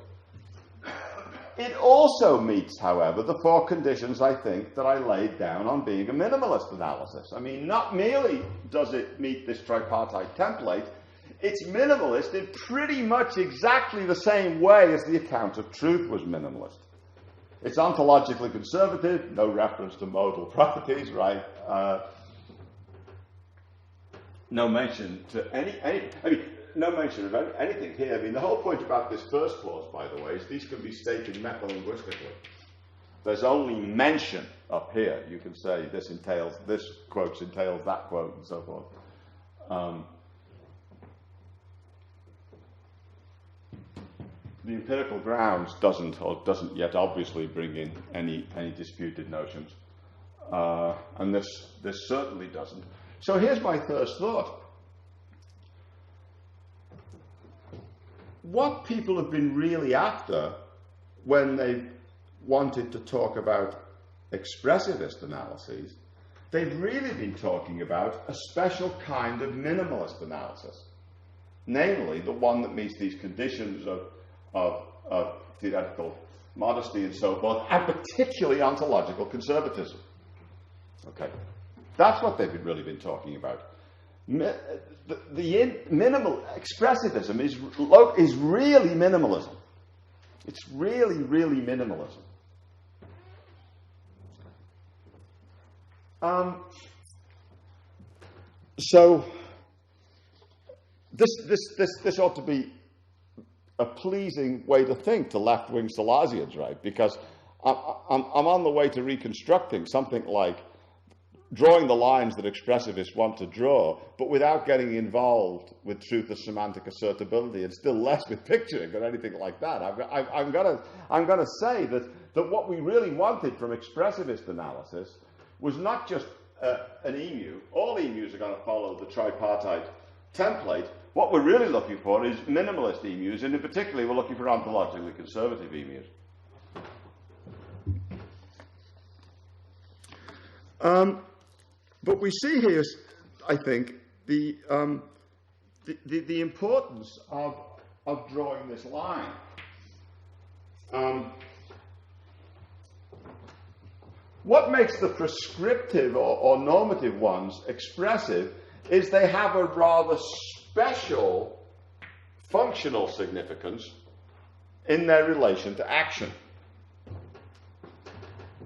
It also meets, however, the four conditions, I think, that I laid down on being a minimalist analysis. I mean, not merely does it meet this tripartite template, it's minimalist in pretty much exactly the same way as the account of truth was minimalist. It's ontologically conservative, no reference to modal properties, right? No mention to no mention of anything here. I mean, the whole point about this first clause, by the way, is these can be stated metalinguistically. There's only mention up here. You can say this quote entails that quote, and so forth. The empirical grounds doesn't yet obviously bring in any disputed notions, and this certainly doesn't. So here's my first thought. What people have been really after when they wanted to talk about expressivist analyses, they've really been talking about a special kind of minimalist analysis. namely the one that meets these conditions of theoretical modesty and so forth, and particularly ontological conservatism. Okay, that's what they've really been talking about. The minimal expressivism is really minimalism. It's really, really minimalism. So this ought to be a pleasing way to think to left-wing Sellarians, right? Because I'm on the way to reconstructing something like drawing the lines that expressivists want to draw, but without getting involved with truth or semantic assertability, and still less with picturing or anything like that. I'm going to say that what we really wanted from expressivist analysis was not just an emu. All emus are going to follow the tripartite template. What we're really looking for is minimalist emus, and in particular, we're looking for ontologically conservative emus. But we see here, I think, the importance of drawing this line. What makes the prescriptive or normative ones expressive is they have a rather special functional significance in their relation to action.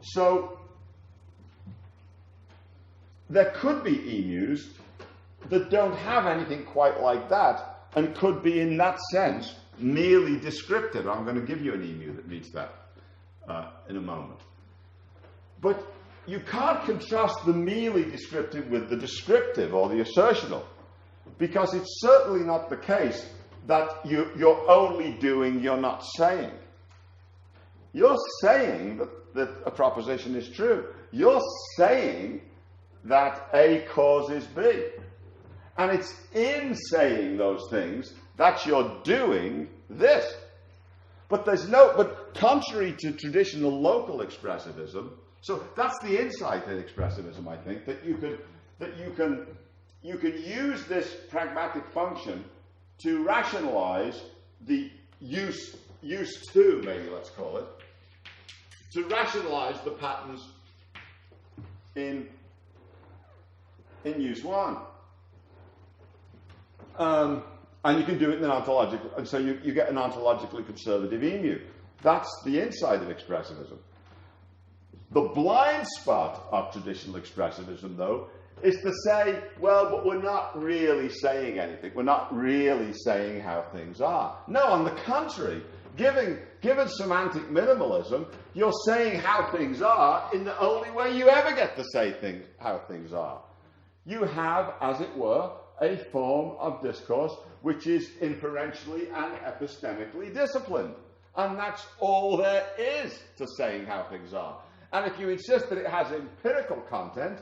So there could be emus that don't have anything quite like that and could be, in that sense, merely descriptive. I'm going to give you an emu that meets that in a moment. But you can't contrast the merely descriptive with the descriptive or the assertional, because it's certainly not the case that you're only doing, you're not saying. You're saying that a proposition is true. You're saying that A causes B. And it's in saying those things that you're doing this. But contrary to traditional local expressivism, so that's the insight in expressivism, I think, that you can use this pragmatic function to rationalize the use to, maybe let's call it, to rationalize the patterns in use one. And you can do it in an ontological, and so you get an ontologically conservative emu. That's the insight of expressivism. The blind spot of traditional expressivism, though, is to say, well, but we're not really saying anything. We're not really saying how things are. No, on the contrary, given semantic minimalism, you're saying how things are in the only way you ever get to say how things are. You have, as it were, a form of discourse which is inferentially and epistemically disciplined. And that's all there is to saying how things are. And if you insist that it has empirical content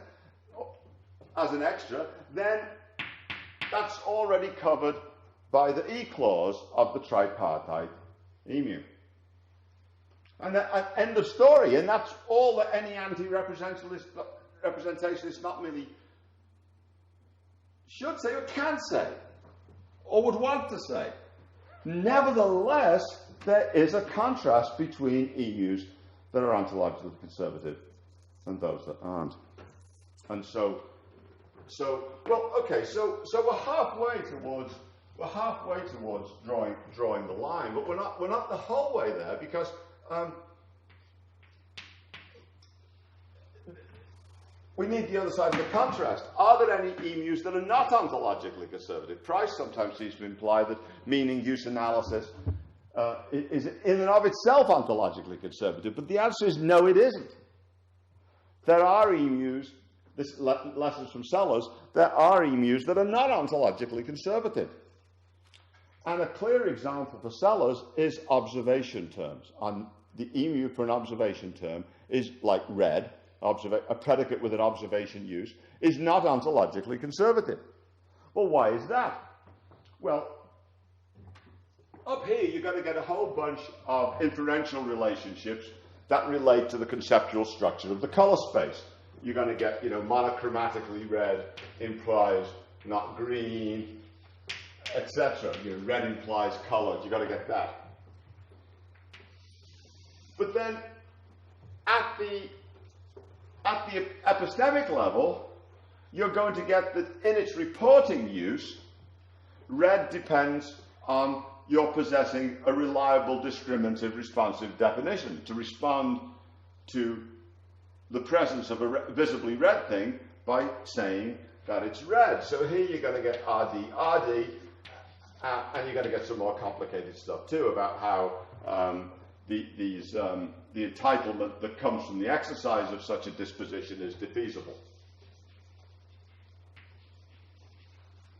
as an extra, then that's already covered by the E clause of the tripartite emu. And end of story. And that's all that any anti-representationalist not merely should say or can say, or would want to say. Nevertheless, there is a contrast between emus that are ontologically conservative and those that aren't. And so we're halfway towards drawing the line, but we're not the whole way there, because we need the other side of the contrast. Are there any emus that are not ontologically conservative? Price sometimes seems to imply that meaning-use analysis is in and of itself ontologically conservative, but the answer is no, it isn't. There are emus, this lessons from Sellars, there are emus that are not ontologically conservative. And a clear example for Sellars is observation terms. The emu for an observation term is like read, a predicate with an observation use, is not ontologically conservative. Well, why is that? Well, up here you're going to get a whole bunch of inferential relationships that relate to the conceptual structure of the color space. You're going to get, monochromatically red implies not green, etc. Red implies colored. You've got to get that. But then, at the epistemic level, you're going to get that in its reporting use, red depends on your possessing a reliable, discriminative, responsive definition. To respond to the presence of a visibly red thing by saying that it's red. So here you're going to get RD, and you're going to get some more complicated stuff too about how the entitlement that comes from the exercise of such a disposition is defeasible,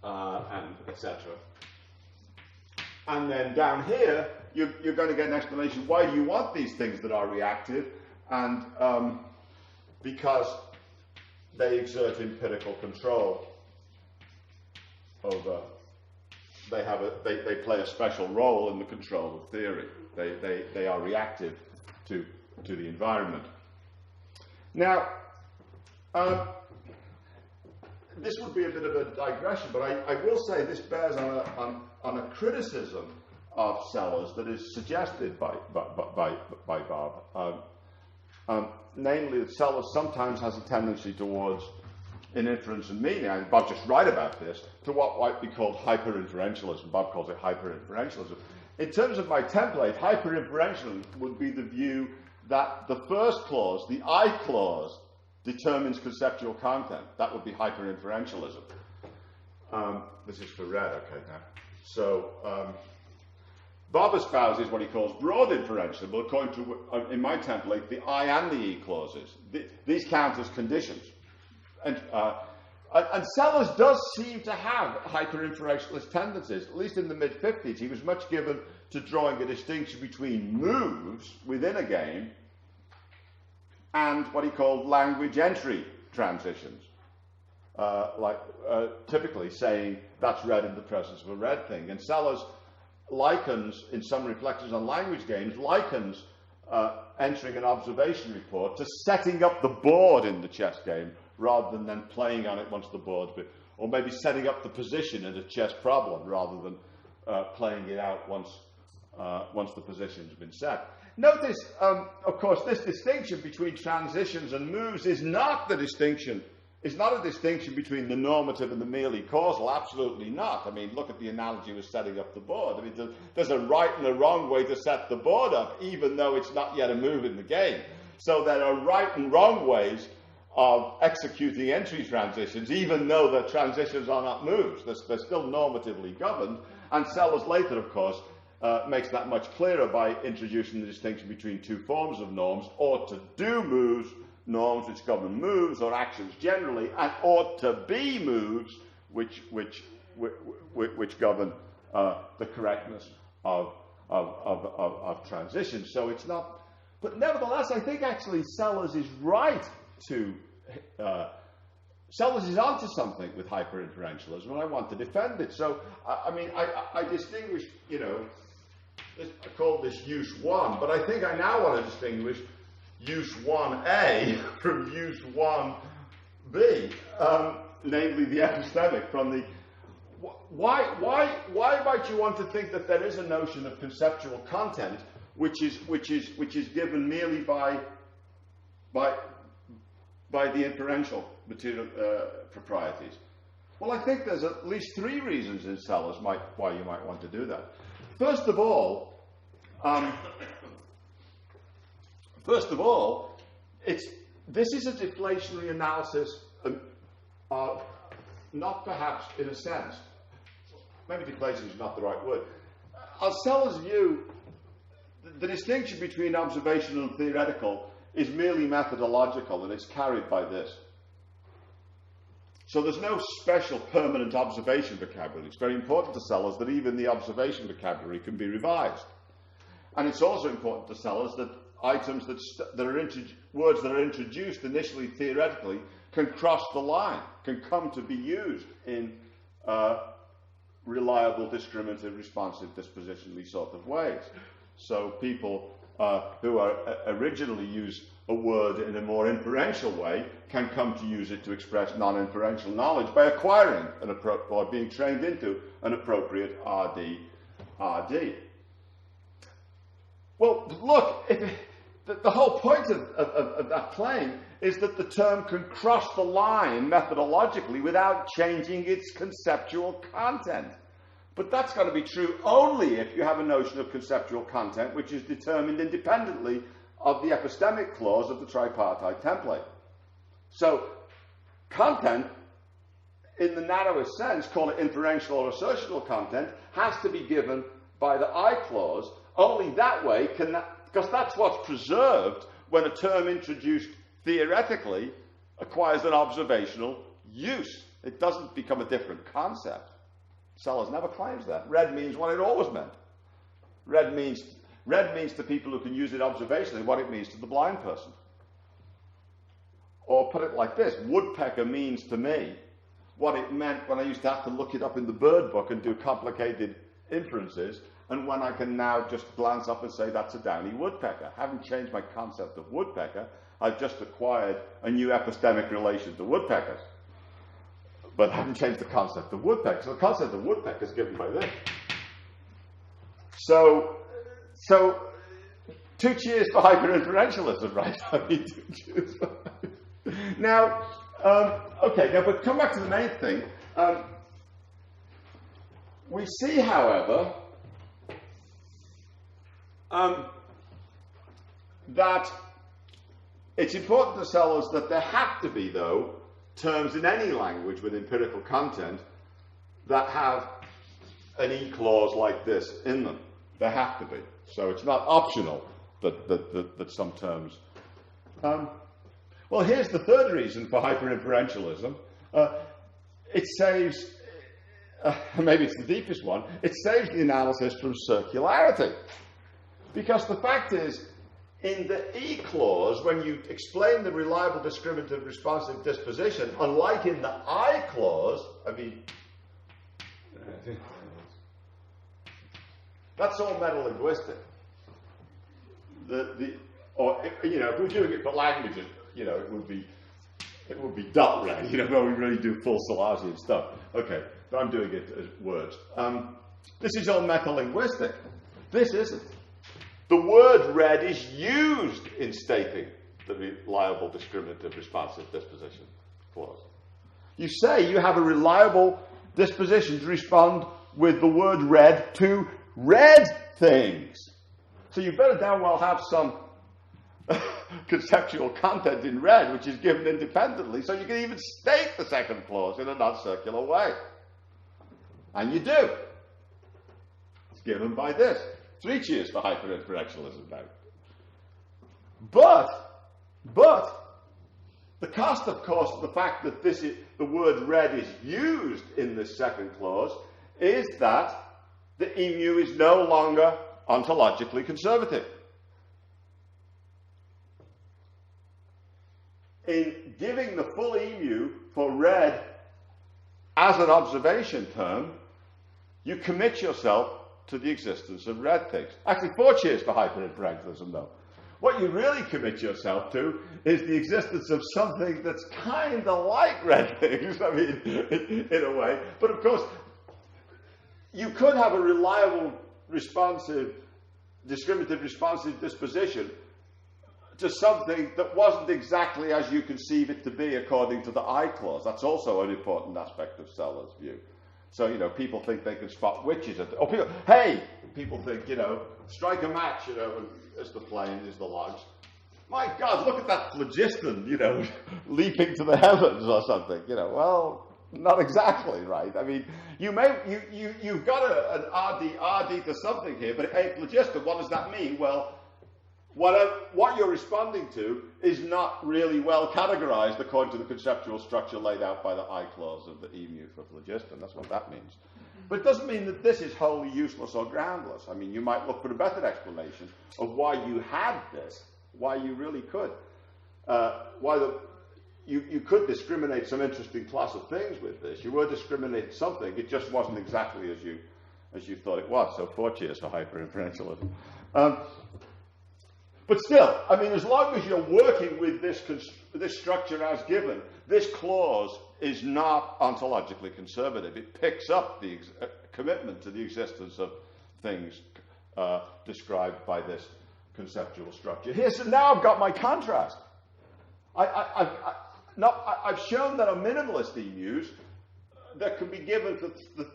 and etc. And then down here, you're going to get an explanation. Why do you want these things that are reactive? And because they exert empirical control over. They play a special role in the control of theory. They are reactive to the environment. Now, this would be a bit of a digression, but I will say this bears on a criticism of Sellars that is suggested by Bob. Namely, that Sellars sometimes has a tendency towards in inference and meaning, and Bob just right about this, to what might be called hyperinferentialism. Bob calls it hyperinferentialism. In terms of my template, hyperinferentialism would be the view that the first clause, the I clause, determines conceptual content. That would be hyperinferentialism. This is for red, okay, now. So, Bob espouses what he calls broad inferentialism, but according to, in my template, the I and the E clauses. These count as conditions. And Sellars does seem to have hyperinferentialist tendencies. At least in the mid-50s, he was much given to drawing a distinction between moves within a game and what he called language entry transitions. Typically saying that's red in the presence of a red thing. And Sellars likens, in some reflections on language games, likens entering an observation report to setting up the board in the chess game rather than then playing on it once the board's been, or maybe setting up the position in a chess problem rather than playing it out once the position's been set. Notice, of course, this distinction between transitions and moves is not a distinction between the normative and the merely causal. Absolutely not. I mean, look at the analogy with setting up the board. I mean, there's a right and a wrong way to set the board up, even though it's not yet a move in the game. So there are right and wrong ways of executing entry transitions, even though the transitions are not moves. They're still normatively governed. And Sellars later, of course, makes that much clearer by introducing the distinction between two forms of norms: ought to do moves, norms which govern moves or actions generally, and ought to be moves which govern the correctness of transitions. So it's not. But nevertheless, I think actually Sellars is right to. Sellars is onto something with hyperinferentialism, and I want to defend it. So, I distinguish, I call this use 1, but I think I now want to distinguish use 1A from use 1B, namely the epistemic from the. Why might you want to think that there is a notion of conceptual content which is given merely by the inferential material proprieties? Well, I think there's at least 3 reasons in Sellars why you might want to do that. First of all, this is a deflationary analysis of, not perhaps in a sense, maybe deflation is not the right word. On Sellars' view, the distinction between observational and theoretical is merely methodological, and it's carried by this. So there's no special permanent observation vocabulary. It's very important to Sellars that even the observation vocabulary can be revised. And it's also important to Sellars that items words that are introduced initially theoretically can cross the line, can come to be used in reliable, discriminative, responsive, dispositionally sort of ways. So people who originally use a word in a more inferential way can come to use it to express non-inferential knowledge by acquiring or being trained into an appropriate RD. Well, look, the whole point of that claim is that the term can cross the line methodologically without changing its conceptual content. But that's got to be true only if you have a notion of conceptual content which is determined independently of the epistemic clause of the tripartite template. So, content, in the narrowest sense, call it inferential or assertional content, has to be given by the I clause. Only that way can that, because that's what's preserved when a term introduced theoretically acquires an observational use. It doesn't become a different concept. Sellars never claims that. Red means what it always meant. Red means to people who can use it observationally what it means to the blind person. Or put it like this, woodpecker means to me what it meant when I used to have to look it up in the bird book and do complicated inferences, and when I can now just glance up and say that's a downy woodpecker. I haven't changed my concept of woodpecker, I've just acquired a new epistemic relation to woodpeckers. But I haven't changed the concept of woodpecker. So the concept of woodpecker is given by this. So 2 cheers for hyperinferentialism, right? I mean, 2 cheers for Now, but come back to the main thing. We see, however, that it's important to Sellars that there have to be, though, terms in any language with empirical content that have an E clause like this in them. There have to be. So it's not optional that some terms... well, here's the third reason for hyperinferentialism. It saves... maybe it's the deepest one. It saves the analysis from circularity. Because the fact is, in the E clause, when you explain the reliable discriminative responsive disposition, unlike in the I clause, I mean, that's all metalinguistic. If we're doing it for languages, it would be dull, right? Where we really do full Sellarsian stuff. Okay, but I'm doing it as words. This is all metalinguistic. This isn't. The word red is used in stating the reliable discriminative responsive disposition clause. You say you have a reliable disposition to respond with the word red to red things. So you better damn well have some conceptual content in red which is given independently, so you can even state the second clause in a non-circular way. And you do. It's given by this. 3 cheers for hyperinferentialism now. But the cost, of course, of the fact that the word red is used in this second clause is that the emu is no longer ontologically conservative. In giving the full emu for red as an observation term, you commit yourself to the existence of red things. Actually, 4 cheers for hyperinferentialism, though. What you really commit yourself to is the existence of something that's kind of like red things, I mean, in a way. But of course, you could have a reliable, discriminative responsive disposition to something that wasn't exactly as you conceive it to be according to the I clause. That's also an important aspect of Sellars' view. So, people think they can spot witches. People think, strike a match, as the flame is the lodge. My God, look at that phlogiston, leaping to the heavens or something. Well, not exactly, right? I mean, you've got an RD to something here, but a phlogiston, what does that mean? Well, what you're responding to is not really well categorized according to the conceptual structure laid out by the I clause of the emu for phlogiston. That's what that means. But it doesn't mean that this is wholly useless or groundless. I mean, you might look for a better explanation of why you had this, why you really could. You could discriminate some interesting class of things with this. You were discriminating something, it just wasn't exactly as you thought it was. So 4 cheers for hyperinferentialism. But still, I mean, as long as you're working with this structure as given, this clause is not ontologically conservative. It picks up the commitment to the existence of things described by this conceptual structure. Here, so now I've got my contrast. I've shown that a minimalist emus that can be given for the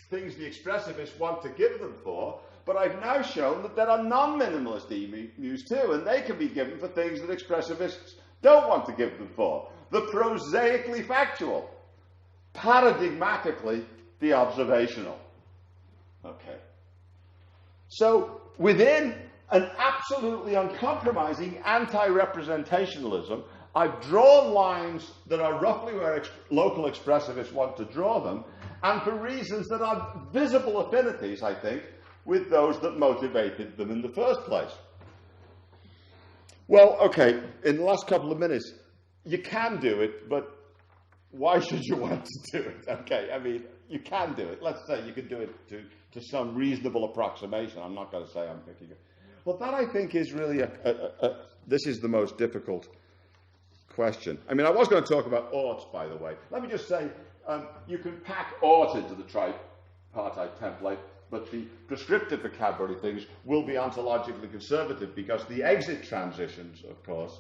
things the expressivists want to give them for, but I've now shown that there are non-minimalist emus too, and they can be given for things that expressivists don't want to give them for. The prosaically factual, paradigmatically the observational. Okay. So within an absolutely uncompromising anti-representationalism, I've drawn lines that are roughly where local expressivists want to draw them, and for reasons that are visible affinities, I think, with those that motivated them in the first place. Well, okay, in the last couple of minutes, you can do it, but why should you want to do it? Okay, I mean, you can do it. Let's say you could do it to some reasonable approximation. I'm not going to say I'm picking it. Well, that I think is really this is the most difficult question. I mean, I was going to talk about oughts, by the way. Let me just say, you can pack ought into the tripartite template, but the prescriptive vocabulary things will be ontologically conservative because the exit transitions, of course,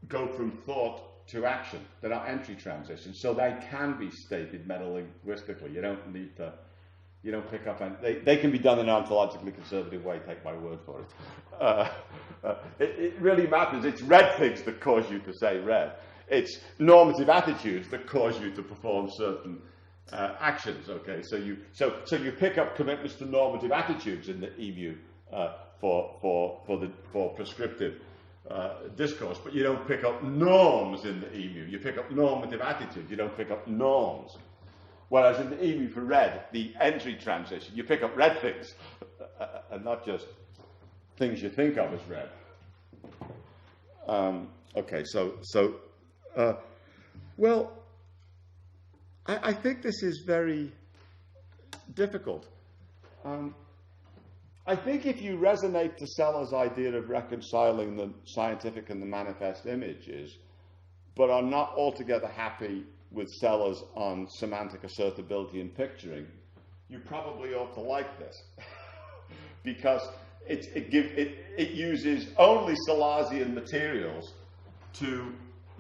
go from thought to action. They're not entry transitions, so they can be stated metalinguistically. You don't need to. You don't pick up, and they can be done in an ontologically conservative way, take my word for it. It really matters. It's red things that cause you to say red. It's normative attitudes that cause you to perform certain actions, okay? So you pick up commitments to normative attitudes in the EMU for prescriptive discourse, but you don't pick up norms in the EMU. You pick up normative attitudes, you don't pick up norms. Whereas in the EMU for red, the entry transition, you pick up red things, and not just things you think of as red. Okay, well, I think this is very difficult. I think if you resonate to Sellars' idea of reconciling the scientific and the manifest images, but are not altogether happy with Sellars on semantic assertability and picturing, you probably ought to like this. Because it uses only Sellarsian materials to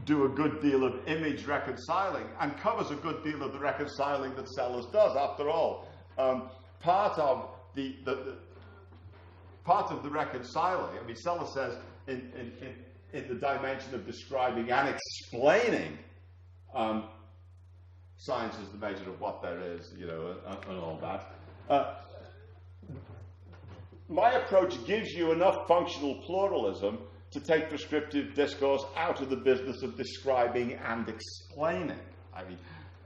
do a good deal of image reconciling and covers a good deal of the reconciling that Sellars does. After all, part of the reconciling, I mean, Sellars says in the dimension of describing and explaining science is the measure of what there is, you know, and all that. My approach gives you enough functional pluralism to take prescriptive discourse out of the business of describing and explaining. I mean,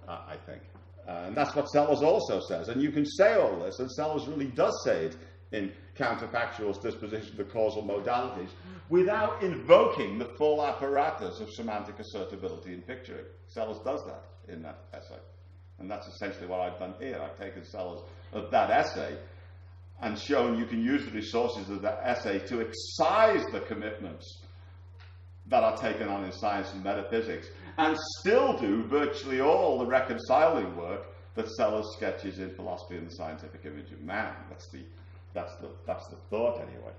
I think. And that's what Sellars also says. And you can say all this, and Sellars really does say it in Counterfactual's disposition to causal modalities, without invoking the full apparatus of semantic assertability and picturing. Sellars does that in that essay. And that's essentially what I've done here. I've taken Sellars of that essay and shown you can use the resources of that essay to excise the commitments that are taken on in science and metaphysics, and still do virtually all the reconciling work that Sellars sketches in Philosophy and the Scientific Image of Man. That's the thought, anyway.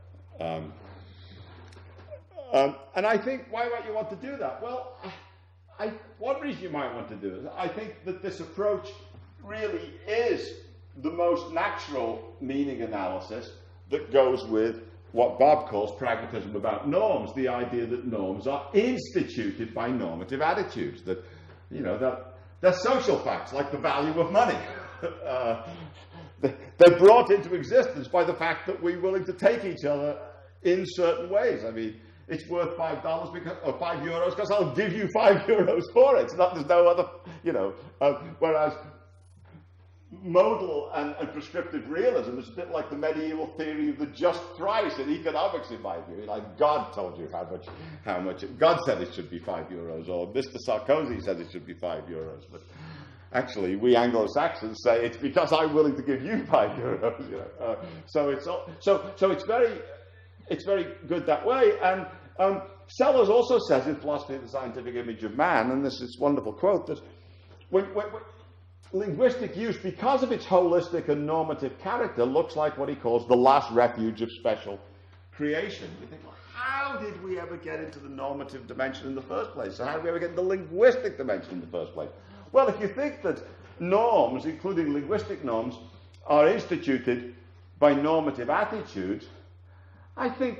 And I think, why might you want to do that? Well, one reason you might want to do it, I think that this approach really is the most natural meaning analysis that goes with what Bob calls pragmatism about norms, the idea that norms are instituted by normative attitudes, that, you know, that they're social facts, like the value of money. They're brought into existence by the fact that we're willing to take each other in certain ways. I mean, it's worth $5 because, or €5 because I'll give you €5 for it. It's not, there's no other, you know. Whereas modal and prescriptive realism is a bit like the medieval theory of the just price in economics, in my view. Like, God told you how much God said it should be €5, or Mr. Sarkozy said it should be €5. But Actually, we Anglo-Saxons say it's because I'm willing to give you €5. You know? So it's very good that way. And Sellars also says in Philosophy of the Scientific Image of Man, and this is a wonderful quote, that when linguistic use, because of its holistic and normative character, looks like what he calls the last refuge of special creation. You think, well, how did we ever get into the normative dimension in the first place? So how did we ever get into the linguistic dimension in the first place? Well, if you think that norms, including linguistic norms, are instituted by normative attitudes, I think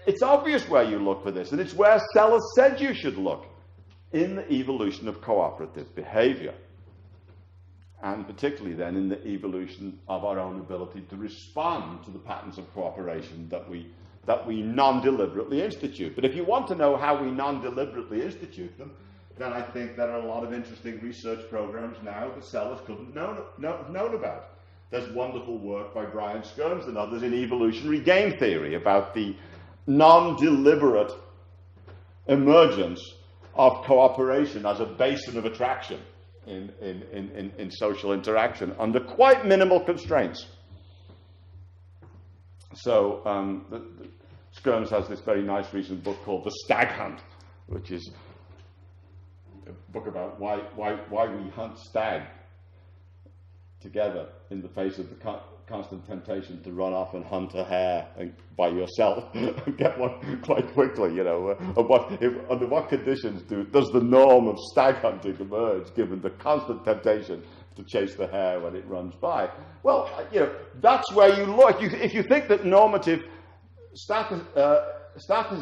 it's obvious where you look for this, and it's where Sellars said you should look, in the evolution of cooperative behavior. And particularly then in the evolution of our own ability to respond to the patterns of cooperation that we non-deliberately institute. But if you want to know how we non-deliberately institute them, then I think there are a lot of interesting research programs now that Sellars couldn't have known about. There's wonderful work by Brian Skirms and others in evolutionary game theory about the non-deliberate emergence of cooperation as a basin of attraction in social interaction under quite minimal constraints. So Skirms has this very nice recent book called The Stag Hunt, which is a book about why we hunt stag together in the face of the constant temptation to run off and hunt a hare by yourself and get one quite quickly, you know. Under what conditions does the norm of stag hunting emerge, given the constant temptation to chase the hare when it runs by? Well, you know, that's where you look. If you think that normative status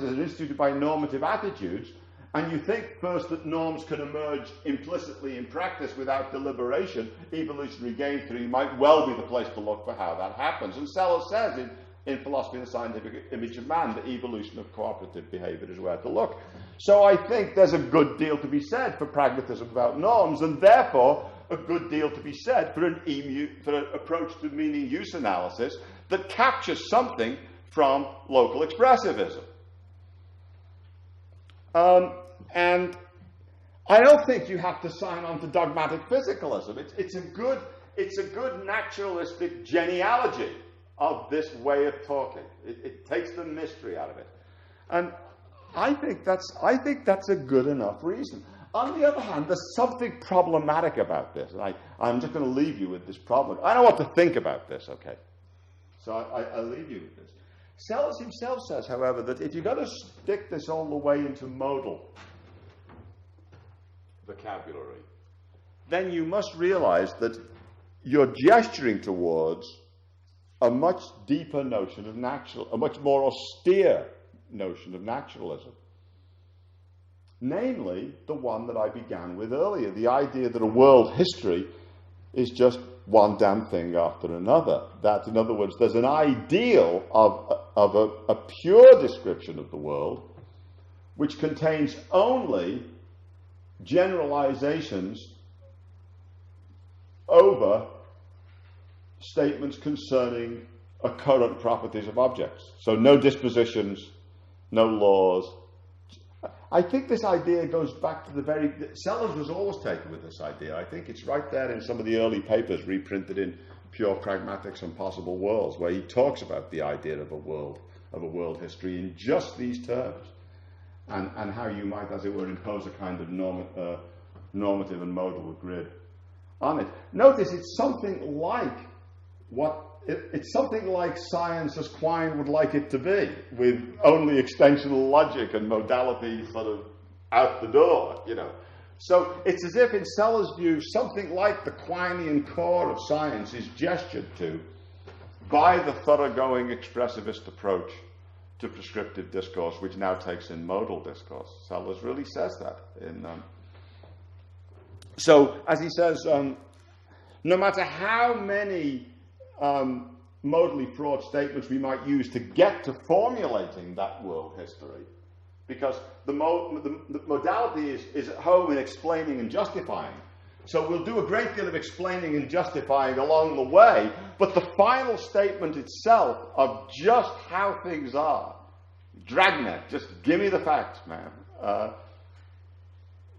is instituted by normative attitudes, and you think first that norms can emerge implicitly in practice without deliberation, evolutionary game theory might well be the place to look for how that happens. And Sellars says in Philosophy of the Scientific Image of Man, the evolution of cooperative behavior is where to look. So I think there's a good deal to be said for pragmatism about norms, and therefore a good deal to be said for an approach to meaning-use analysis that captures something from local expressivism. And I don't think you have to sign on to dogmatic physicalism. It's a good naturalistic genealogy of this way of talking. It takes the mystery out of it, and I think that's a good enough reason. On the other hand, there's something problematic about this, and I'm just going to leave you with this problem. I don't know what to think about this. Okay, so I leave you with this. Sellars himself says, however, that if you're going to stick this all the way into modal vocabulary, then you must realize that you're gesturing towards a much deeper notion of a much more austere notion of naturalism. Namely, the one that I began with earlier, the idea that a world history is just one damn thing after another. That, in other words, there's an ideal of a pure description of the world which contains only generalizations over statements concerning occurrent properties of objects. So no dispositions, no laws. I think this idea goes back to Sellars was always taken with this idea. I think it's right there in some of the early papers reprinted in Pure Pragmatics and Possible Worlds, where he talks about the idea of a world history in just these terms, and how you might, as it were, impose a kind of normative and modal grid on it. Notice it's something like it's something like science as Quine would like it to be, with only extensional logic and modality sort of out the door, you know. So it's as if, in Sellars' view, something like the Quinean core of science is gestured to by the thoroughgoing expressivist approach to prescriptive discourse, which now takes in modal discourse. Sellars really says that. So, as he says, no matter how many modally fraught statements we might use to get to formulating that world history, because the modality is at home in explaining and justifying. So we'll do a great deal of explaining and justifying along the way, but the final statement itself of just how things are, dragnet, just give me the facts, man,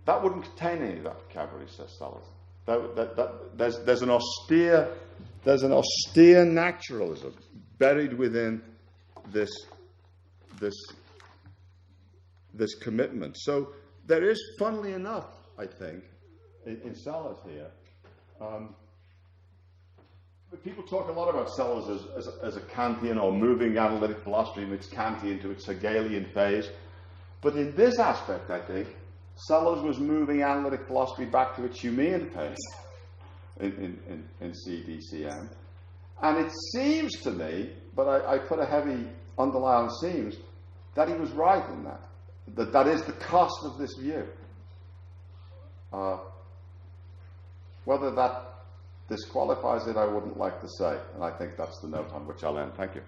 that wouldn't contain any of that vocabulary, says Sellars. There's an austere naturalism buried within this commitment. So there is, funnily enough, I think, in Sellars here. People talk a lot about Sellars as a Kantian or moving analytic philosophy from its Kantian to its Hegelian phase. But in this aspect, I think, Sellars was moving analytic philosophy back to its Humean phase in CDCM. And it seems to me, but I put a heavy underline on seems, that he was right in that. That is the cost of this view. Whether that disqualifies it, I wouldn't like to say. And I think that's the note on which I'll end. Thank you.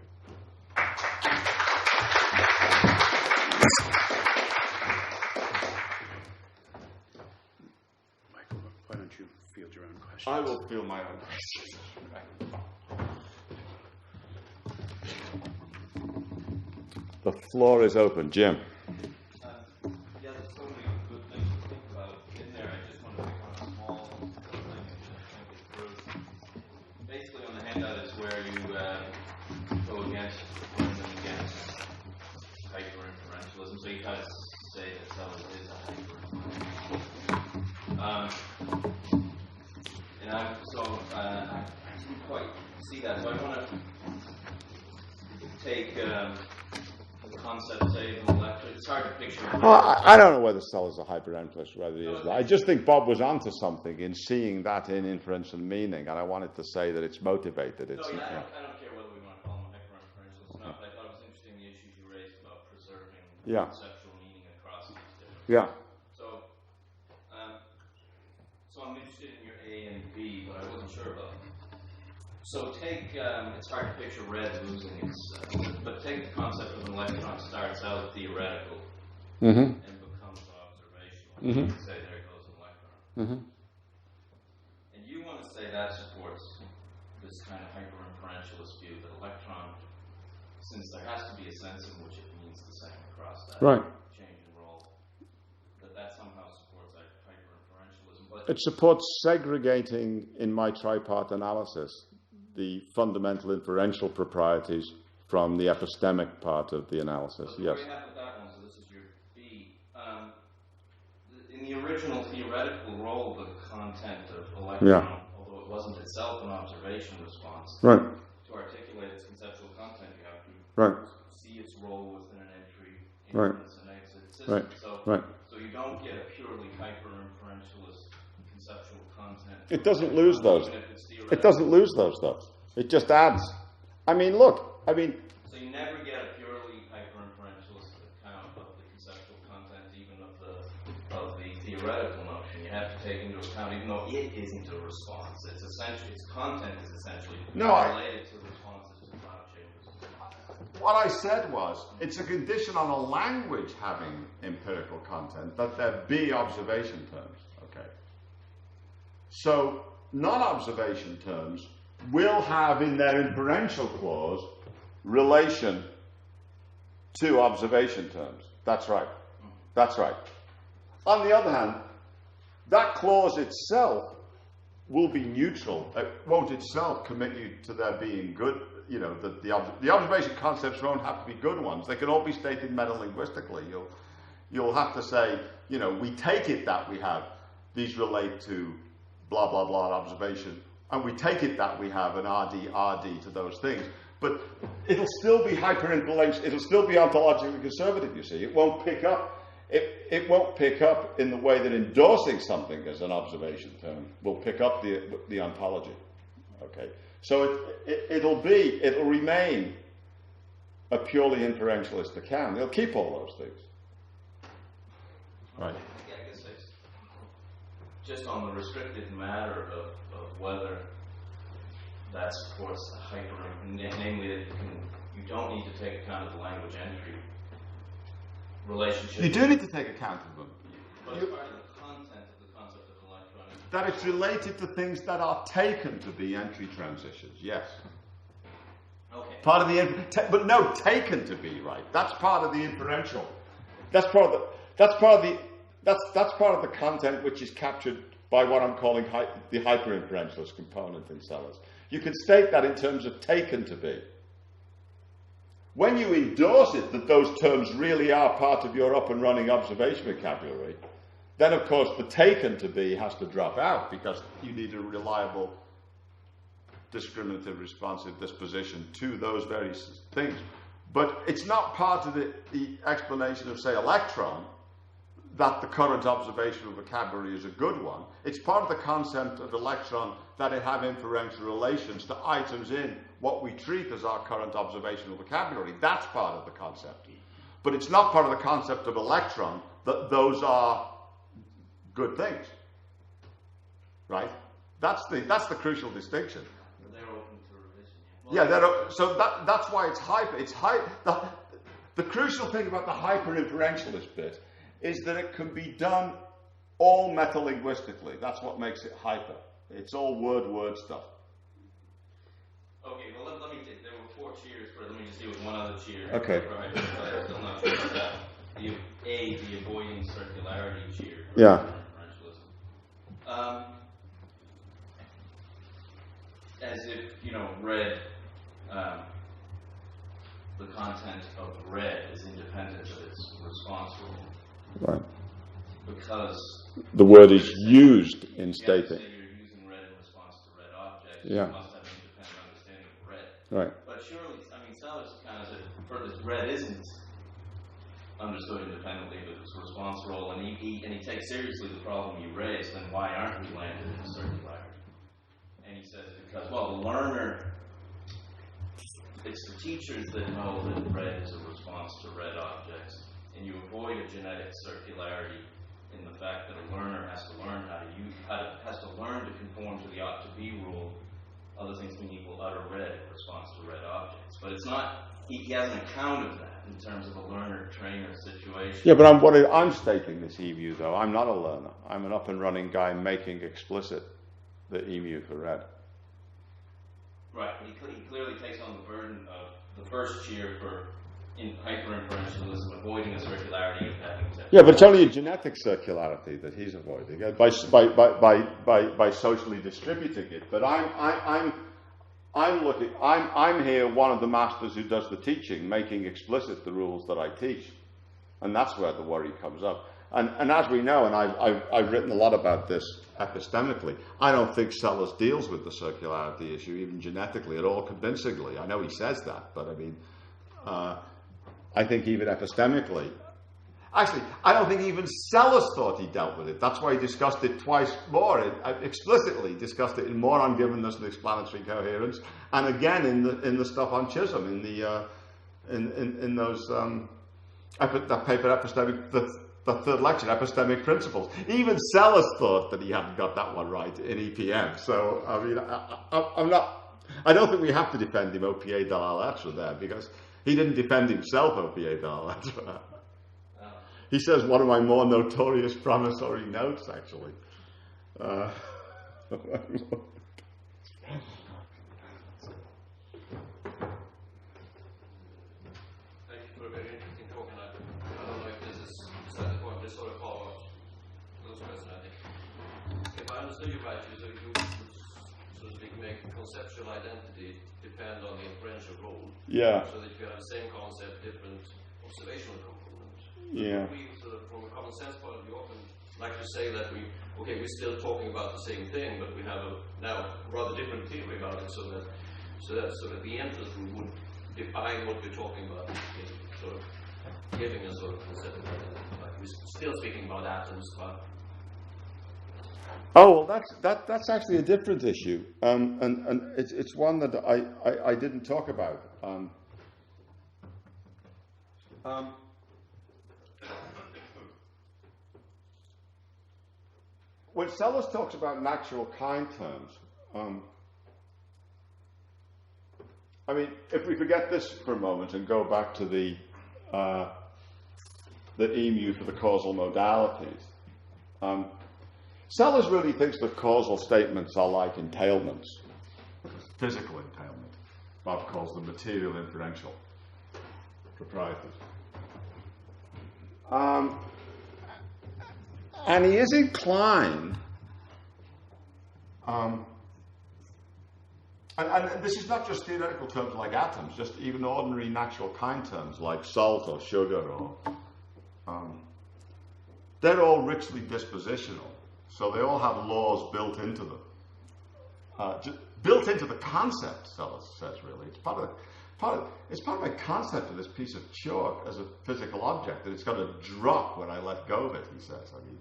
Michael, why don't you field your own questions? I will field my own questions. The floor is open. Jim. Yeah, there's so many good things to think about in there. I just want to pick on a small thing and think it through. Basically, on the handout is where you go against hyper-inferentialism. So you kind of say that Sellars is a hyper-inferentialist. And I didn't quite see that. So I want to take concept, say, of an electron. It's hard to picture. Well, I don't know whether Sellars is a hyper-inferentialist, whether he is. I just think Bob was onto something in seeing that in inferential meaning, and I wanted to say that it's motivated. I don't care whether we want to call him a hyper-inferentialist or not, but I thought it was interesting the issues you raised about preserving conceptual meaning across these different. Yeah. So I'm interested in your A and B, but I wasn't sure about them. So take, it's hard to picture red losing its, but take the concept of an electron starts out theoretical and becomes observational. You can say there goes an electron. And you want to say that supports this kind of hyper-inferentialist view that electron, since there has to be a sense in which it means the same across that change in role, that somehow supports that hyper-inferentialism. But it supports segregating, in my tripart analysis, the fundamental inferential proprieties from the epistemic part of the analysis. Yes. We have that one, so this is your B. In the original theoretical role, the content of electron, although it wasn't itself an observation response, to articulate its conceptual content, you have to see its role within an entry, inference, and exit system. So you don't get a purely hyper-inferentialist conceptual content. It doesn't lose those. It doesn't lose those, though. It just adds. I mean, look. So you never get a purely hyper-inferentialist account of the conceptual content, even of the theoretical notion. You have to take into account, even though it isn't a response, its content is essentially related to responses to cloud chambers. What I said was, it's a condition on a language having empirical content that there be observation terms. Okay. So non-observation terms will have in their inferential clause relation to observation terms. That's right. That's right. On the other hand, that clause itself will be neutral. It won't itself commit you to there being good, the observation concepts won't have to be good ones. They can all be stated metalinguistically. You'll have to say, we take it that we have, these relate to blah, blah, blah observation, and we take it that we have an RD to those things. But it'll still be hyper-influential, it'll still be ontologically conservative, you see. It won't pick up in the way that endorsing something as an observation term will pick up the ontology. Okay. So it'll remain a purely inferentialist account. It'll keep all those things. Right. Yeah, I guess it's just on the restricted matter of whether that supports the namely that you don't need to take account of the language entry relationship. You do need to take account of them. But it's part of the content of the concept of electron. That it's related to things that are taken to be entry transitions, yes. Okay. Part of taken to be, right? That's part of the inferential. That's part of the content which is captured by what I'm calling the hyperinferentialist component in Sellars. You can state that in terms of taken to be. When you endorse it that those terms really are part of your up and running observation vocabulary, then of course the taken to be has to drop out because you need a reliable discriminative responsive disposition to those various things. But it's not part of the explanation of, say, electron, that the current observational vocabulary is a good one. It's part of the concept of electron that it have inferential relations to items in what we treat as our current observational vocabulary. That's part of the concept. But it's not part of the concept of electron that those are good things. Right? That's the crucial distinction. They're open to revision. Well, so that's why it's hyper. The crucial thing about the hyperinferentialist bit is that it can be done all metalinguistically. That's what makes it hyper. It's all word stuff. Okay, well, let me take, there were 4 cheers for it. Let me just deal with one other cheer. Okay. I'm still not sure about that. The avoiding circularity cheer. Yeah. As if, read, the content of read is independent of its response rule. Right. Because the word is used in stating. Say you're using read in response to read objects. Yeah. You must have an independent understanding of read. Right. But surely, Sellars kind of said, for this read isn't understood independently of its response role, and he takes seriously the problem you raised, then why aren't we landed in circularity? And he says because, well, the learner, it's the teachers that know that read is a response to read objects, and you avoid a genetic circularity in the fact that a learner has to learn has to learn to conform to the ought to be rule. Other things being equal, utter read in response to read objects. But it's not, he has an account of that in terms of a learner-trainer situation. Yeah, but I'm stating this EMU, though. I'm not a learner. I'm an up-and-running guy making explicit the EMU for read. Right, but he clearly takes on the burden of the first cheer for hyperinferentialism, avoiding the circularity of having to... Yeah, but it's only a genetic circularity that he's avoiding by socially distributing it. But I'm here one of the masters who does the teaching, making explicit the rules that I teach, and that's where the worry comes up. And as we know, and I've written a lot about this epistemically, I don't think Sellars deals with the circularity issue even genetically at all convincingly. I know he says that, but I mean, I think even epistemically, actually, I don't think even Sellars thought he dealt with it. That's why he discussed it twice more, explicitly discussed it in more on givenness and explanatory coherence, and again in the stuff on Chisholm, in those that paper epistemic, the third lecture, epistemic principles. Even Sellars thought that he hadn't got that one right in EPM. So I mean, I don't think we have to defend him OPA de la lettre there, because he didn't defend himself OPA de la lettre. He says one of my more notorious promissory notes, actually. Thank you for a very interesting talk, and I don't know if this is at the point, this sort of follow-up to those questions, I think. If I understood you right, you would, so to speak, make conceptual identity depend on the inferential rule. Yeah. So that you have the same concept, different observational component. Yeah. We sort of, from a common sense point of view, often like to say that we're still talking about the same thing, but we have now rather different theory about it, so that the entrance would define what we're talking about, sort of giving a sort of concept of identity. Like we're still speaking about atoms, but oh, well, that's actually a different issue, and it's one that I didn't talk about. When Sellars talks about natural kind terms, I mean, if we forget this for a moment and go back to the EMU for the causal modalities, Sellars really thinks that causal statements are like entailments, physical entailment. Bob calls them material inferential proprietors. And he is inclined And this is not just theoretical terms like atoms, just even ordinary natural kind terms like salt or sugar, or they're all richly dispositional. So they all have laws built into them. Built into the concept, Sellars says, really. It's part of my concept of this piece of chalk as a physical object, that it's got to drop when I let go of it, he says. I mean,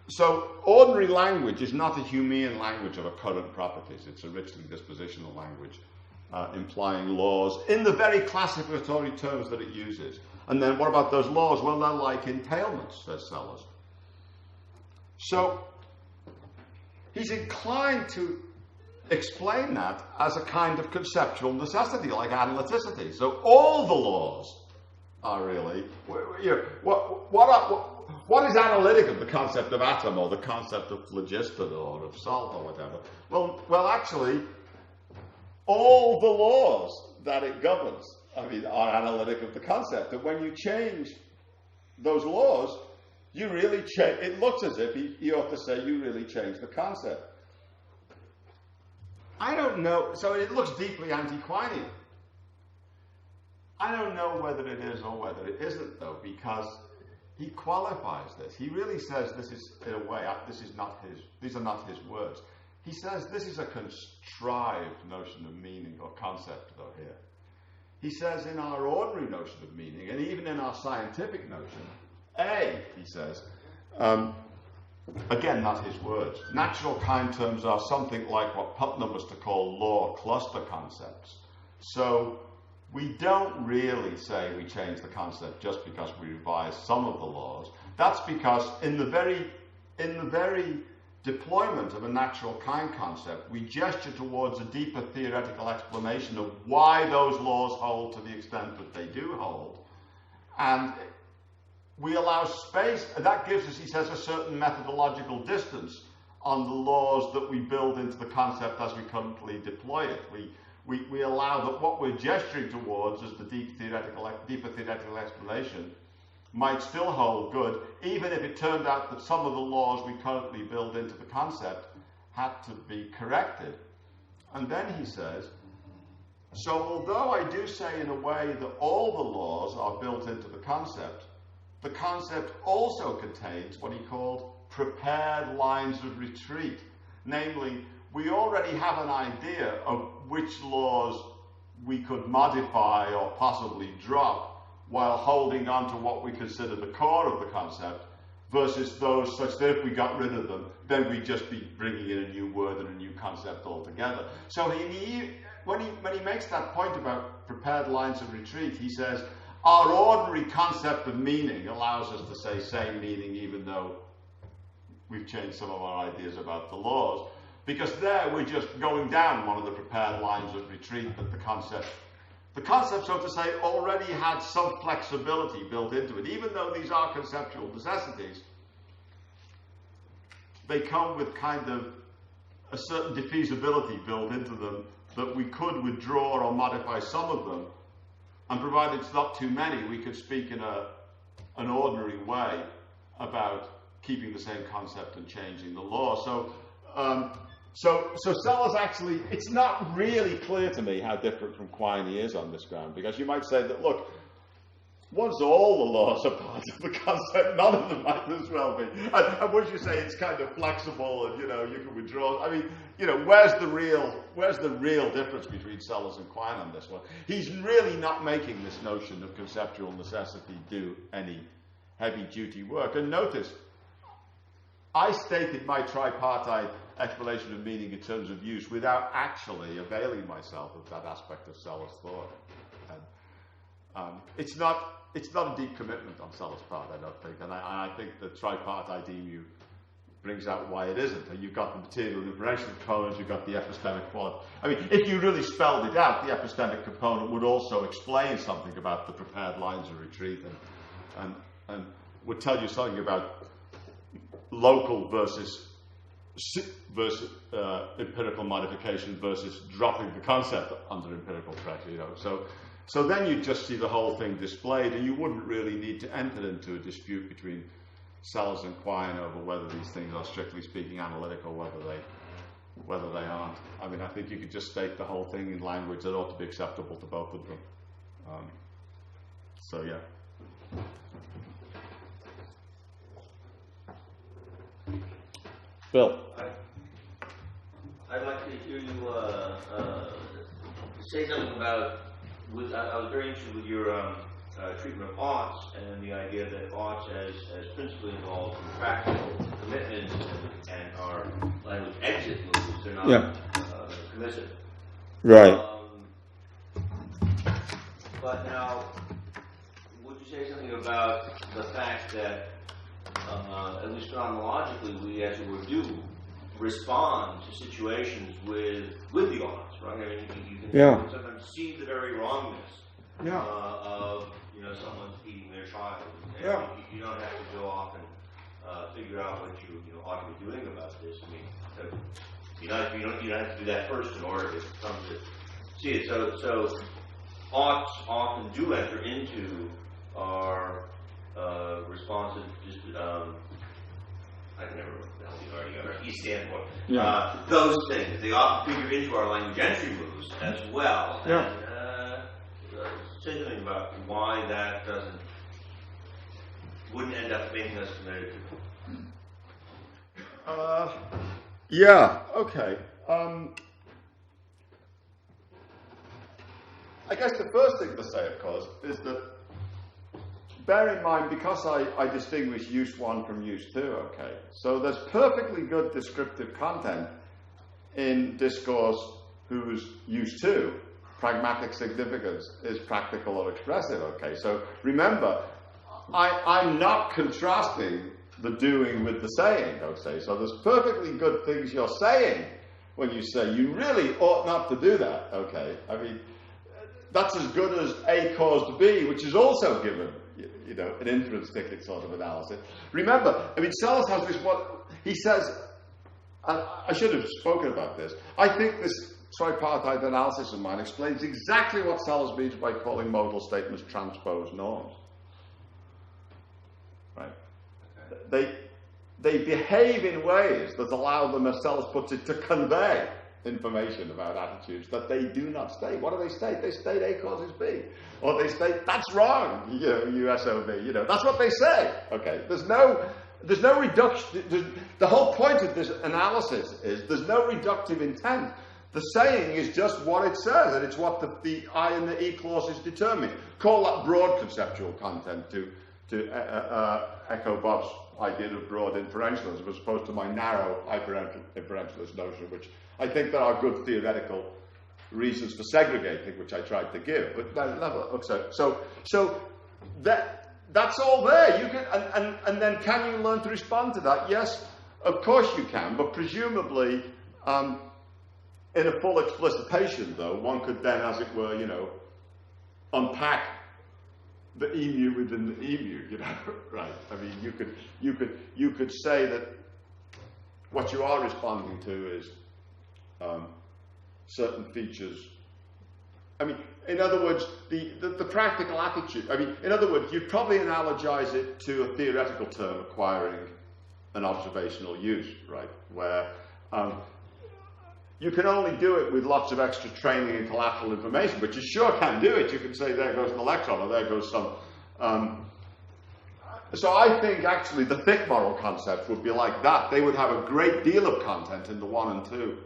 So ordinary language is not a Humean language of occurrent properties. It's a richly dispositional language, implying laws in the very classificatory terms that it uses. And then what about those laws? Well, they're like entailments, says Sellars. So he's inclined to explain that as a kind of conceptual necessity, like analyticity. So all the laws are really, what is analytic of the concept of atom, or the concept of phlogiston, or of salt, or whatever? Well, actually, all the laws that it governs, are analytic of the concept. And when you change those laws, you really change. It looks as if he ought to say you really change the concept. I don't know. So it looks deeply anti-Quinean. I don't know whether it is or whether it isn't, though, because he qualifies this. He really says this is, in a way, these are not his words. He says this is a contrived notion of meaning or concept, though, here. He says in our ordinary notion of meaning, and even in our scientific notion, he says, again, not his words, natural kind terms are something like what Putnam was to call law cluster concepts. So we don't really say we change the concept just because we revise some of the laws. That's because in the very deployment of a natural kind concept, we gesture towards a deeper theoretical explanation of why those laws hold to the extent that they do hold. And we allow space, and that gives us, he says, a certain methodological distance on the laws that we build into the concept as we currently deploy it. We allow that what we're gesturing towards as the deeper theoretical explanation might still hold good, even if it turned out that some of the laws we currently build into the concept had to be corrected. And then he says, so although I do say in a way that all the laws are built into the concept also contains what he called prepared lines of retreat. Namely, we already have an idea of which laws we could modify or possibly drop while holding on to what we consider the core of the concept, versus those such that if we got rid of them, then we'd just be bringing in a new word and a new concept altogether. So when he makes that point about prepared lines of retreat, he says, our ordinary concept of meaning allows us to say same meaning even though we've changed some of our ideas about the laws, because there we're just going down one of the prepared lines of retreat that the concept, so to say, already had some flexibility built into it. Even though these are conceptual necessities, they come with kind of a certain diffusibility built into them that we could withdraw or modify some of them, and provided it's not too many, we could speak in an ordinary way about keeping the same concept and changing the law. So Sellars actually, it's not really clear to me how different from Quine he is on this ground, because you might say that, look, once all the laws are part of the concept, none of them might as well be. And once you say it's kind of flexible and, you can withdraw, where's the real difference between Sellars and Quine on this one? He's really not making this notion of conceptual necessity do any heavy-duty work. And notice, I stated my tripartite explanation of meaning in terms of use without actually availing myself of that aspect of Sellars' thought. And it's not a deep commitment on Sellars' part, I don't think, and I think the tripartite emu brings out why it isn't. And you've got the material and inferential components, you've got the epistemic quality. If you really spelled it out, the epistemic component would also explain something about the prepared lines of retreat and would tell you something about local versus empirical modification versus dropping the concept under empirical pressure. So then you'd just see the whole thing displayed, and you wouldn't really need to enter into a dispute between Sellars inquiring over whether these things are strictly speaking analytical, whether they aren't. I mean, I think you could just state the whole thing in language that ought to be acceptable to both of them. So yeah. Bill. I'd like to hear you say something about. I was very interested with your treatment of oughts and the idea that oughts as principally involved in practical commitments and our language exit moves. They're not commissive. Right. But now, would you say something about the fact that, at least phenomenologically, we as it were do respond to situations with the oughts, right? I mean, you can sometimes see the very wrongness of someone's feeding their child. And you don't have to go off and figure out what you ought to be doing about this. I mean, you don't have to do that first in order to come to see it. So oughts often do enter into our responsive. I can never remember the already got our E stand for. Those things, they often figure into our language entry moves as well. And say something about why that wouldn't end up making us committed to. Okay. I guess the first thing to say, of course, is that bear in mind, because I distinguish use 1 from use 2, okay, so there's perfectly good descriptive content in discourse whose use 2, pragmatic significance, is practical or expressive, okay. So remember, I'm not contrasting the doing with the saying, okay. So there's perfectly good things you're saying when you say you really ought not to do that, okay. I mean, that's as good as A caused B, which is also given, an inference ticket sort of analysis. Remember, I mean, Sellars has this, what he says, and I should have spoken about this. I think this tripartite analysis of mine explains exactly what Sellars means by calling modal statements transposed norms. Right? They behave in ways that allow them, as Sellars puts it, to convey information about attitudes that they do not state. What do they state? They state A causes B. Or they state, that's wrong, you SOB. That's what they say. Okay. There's no reduction. The whole point of this analysis is there's no reductive intent. The saying is just what it says, and it's what the I and the E clauses determine. Call that broad conceptual content to echo Bob's idea of broad inferentialism as opposed to my narrow hyper-inferentialist notion, which I think there are good theoretical reasons for segregating, which I tried to give. But so that's all there. You can, and then can you learn to respond to that? Yes, of course you can. But presumably, in a full explicitation, though, one could then, as it were, unpack the emu within the emu. Right? I mean, you could say that what you are responding to is certain features. I mean, in other words, the practical attitude. I mean, in other words, you'd probably analogize it to a theoretical term acquiring an observational use, right? Where you can only do it with lots of extra training and collateral information, but you sure can do it. You can say, there goes an electron, or there goes some. So I think actually the thick moral concept would be like that. They would have a great deal of content in the 1 and 2.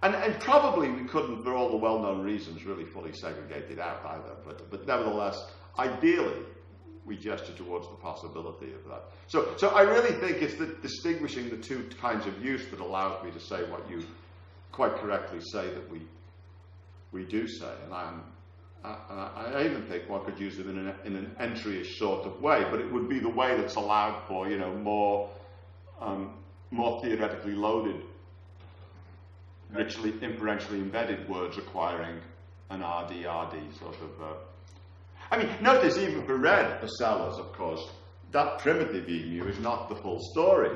And probably we couldn't, for all the well-known reasons, really fully segregate it out either. But nevertheless, ideally, we gesture towards the possibility of that. So I really think it's the distinguishing the two kinds of use that allows me to say what you quite correctly say that we do say. And I even think one could use them in an entry-ish sort of way, but it would be the way that's allowed for more theoretically loaded, richly inferentially embedded words acquiring an RD sort of. I mean, notice even for red, for Sellars, of course, that primitive emu is not the full story.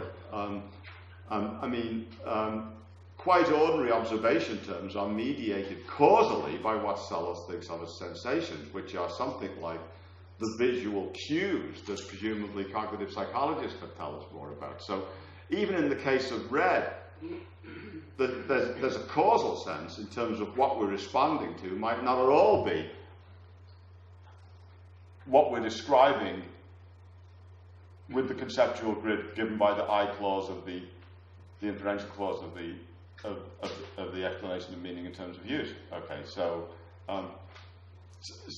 Quite ordinary observation terms are mediated causally by what Sellars thinks of as sensations, which are something like the visual cues that presumably cognitive psychologists could tell us more about. So even in the case of red, there's a causal sense in terms of what we're responding to might not at all be what we're describing with the conceptual grid given by the I clause of the inferential clause of the explanation of meaning in terms of use. Okay, so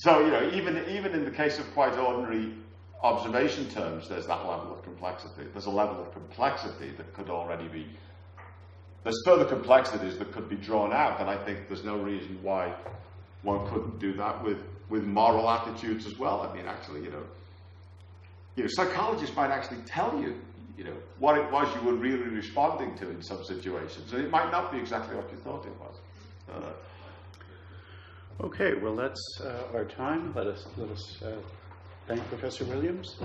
you know, even in the case of quite ordinary observation terms, there's that level of complexity. There's a level of complexity that could already be. There's further complexities that could be drawn out, and I think there's no reason why one couldn't do that with moral attitudes as well. I mean, actually, you know, psychologists might actually tell you, you know, what it was you were really responding to in some situations, and it might not be exactly what you thought it was. Okay, well, that's our time. Let us thank Professor Williams.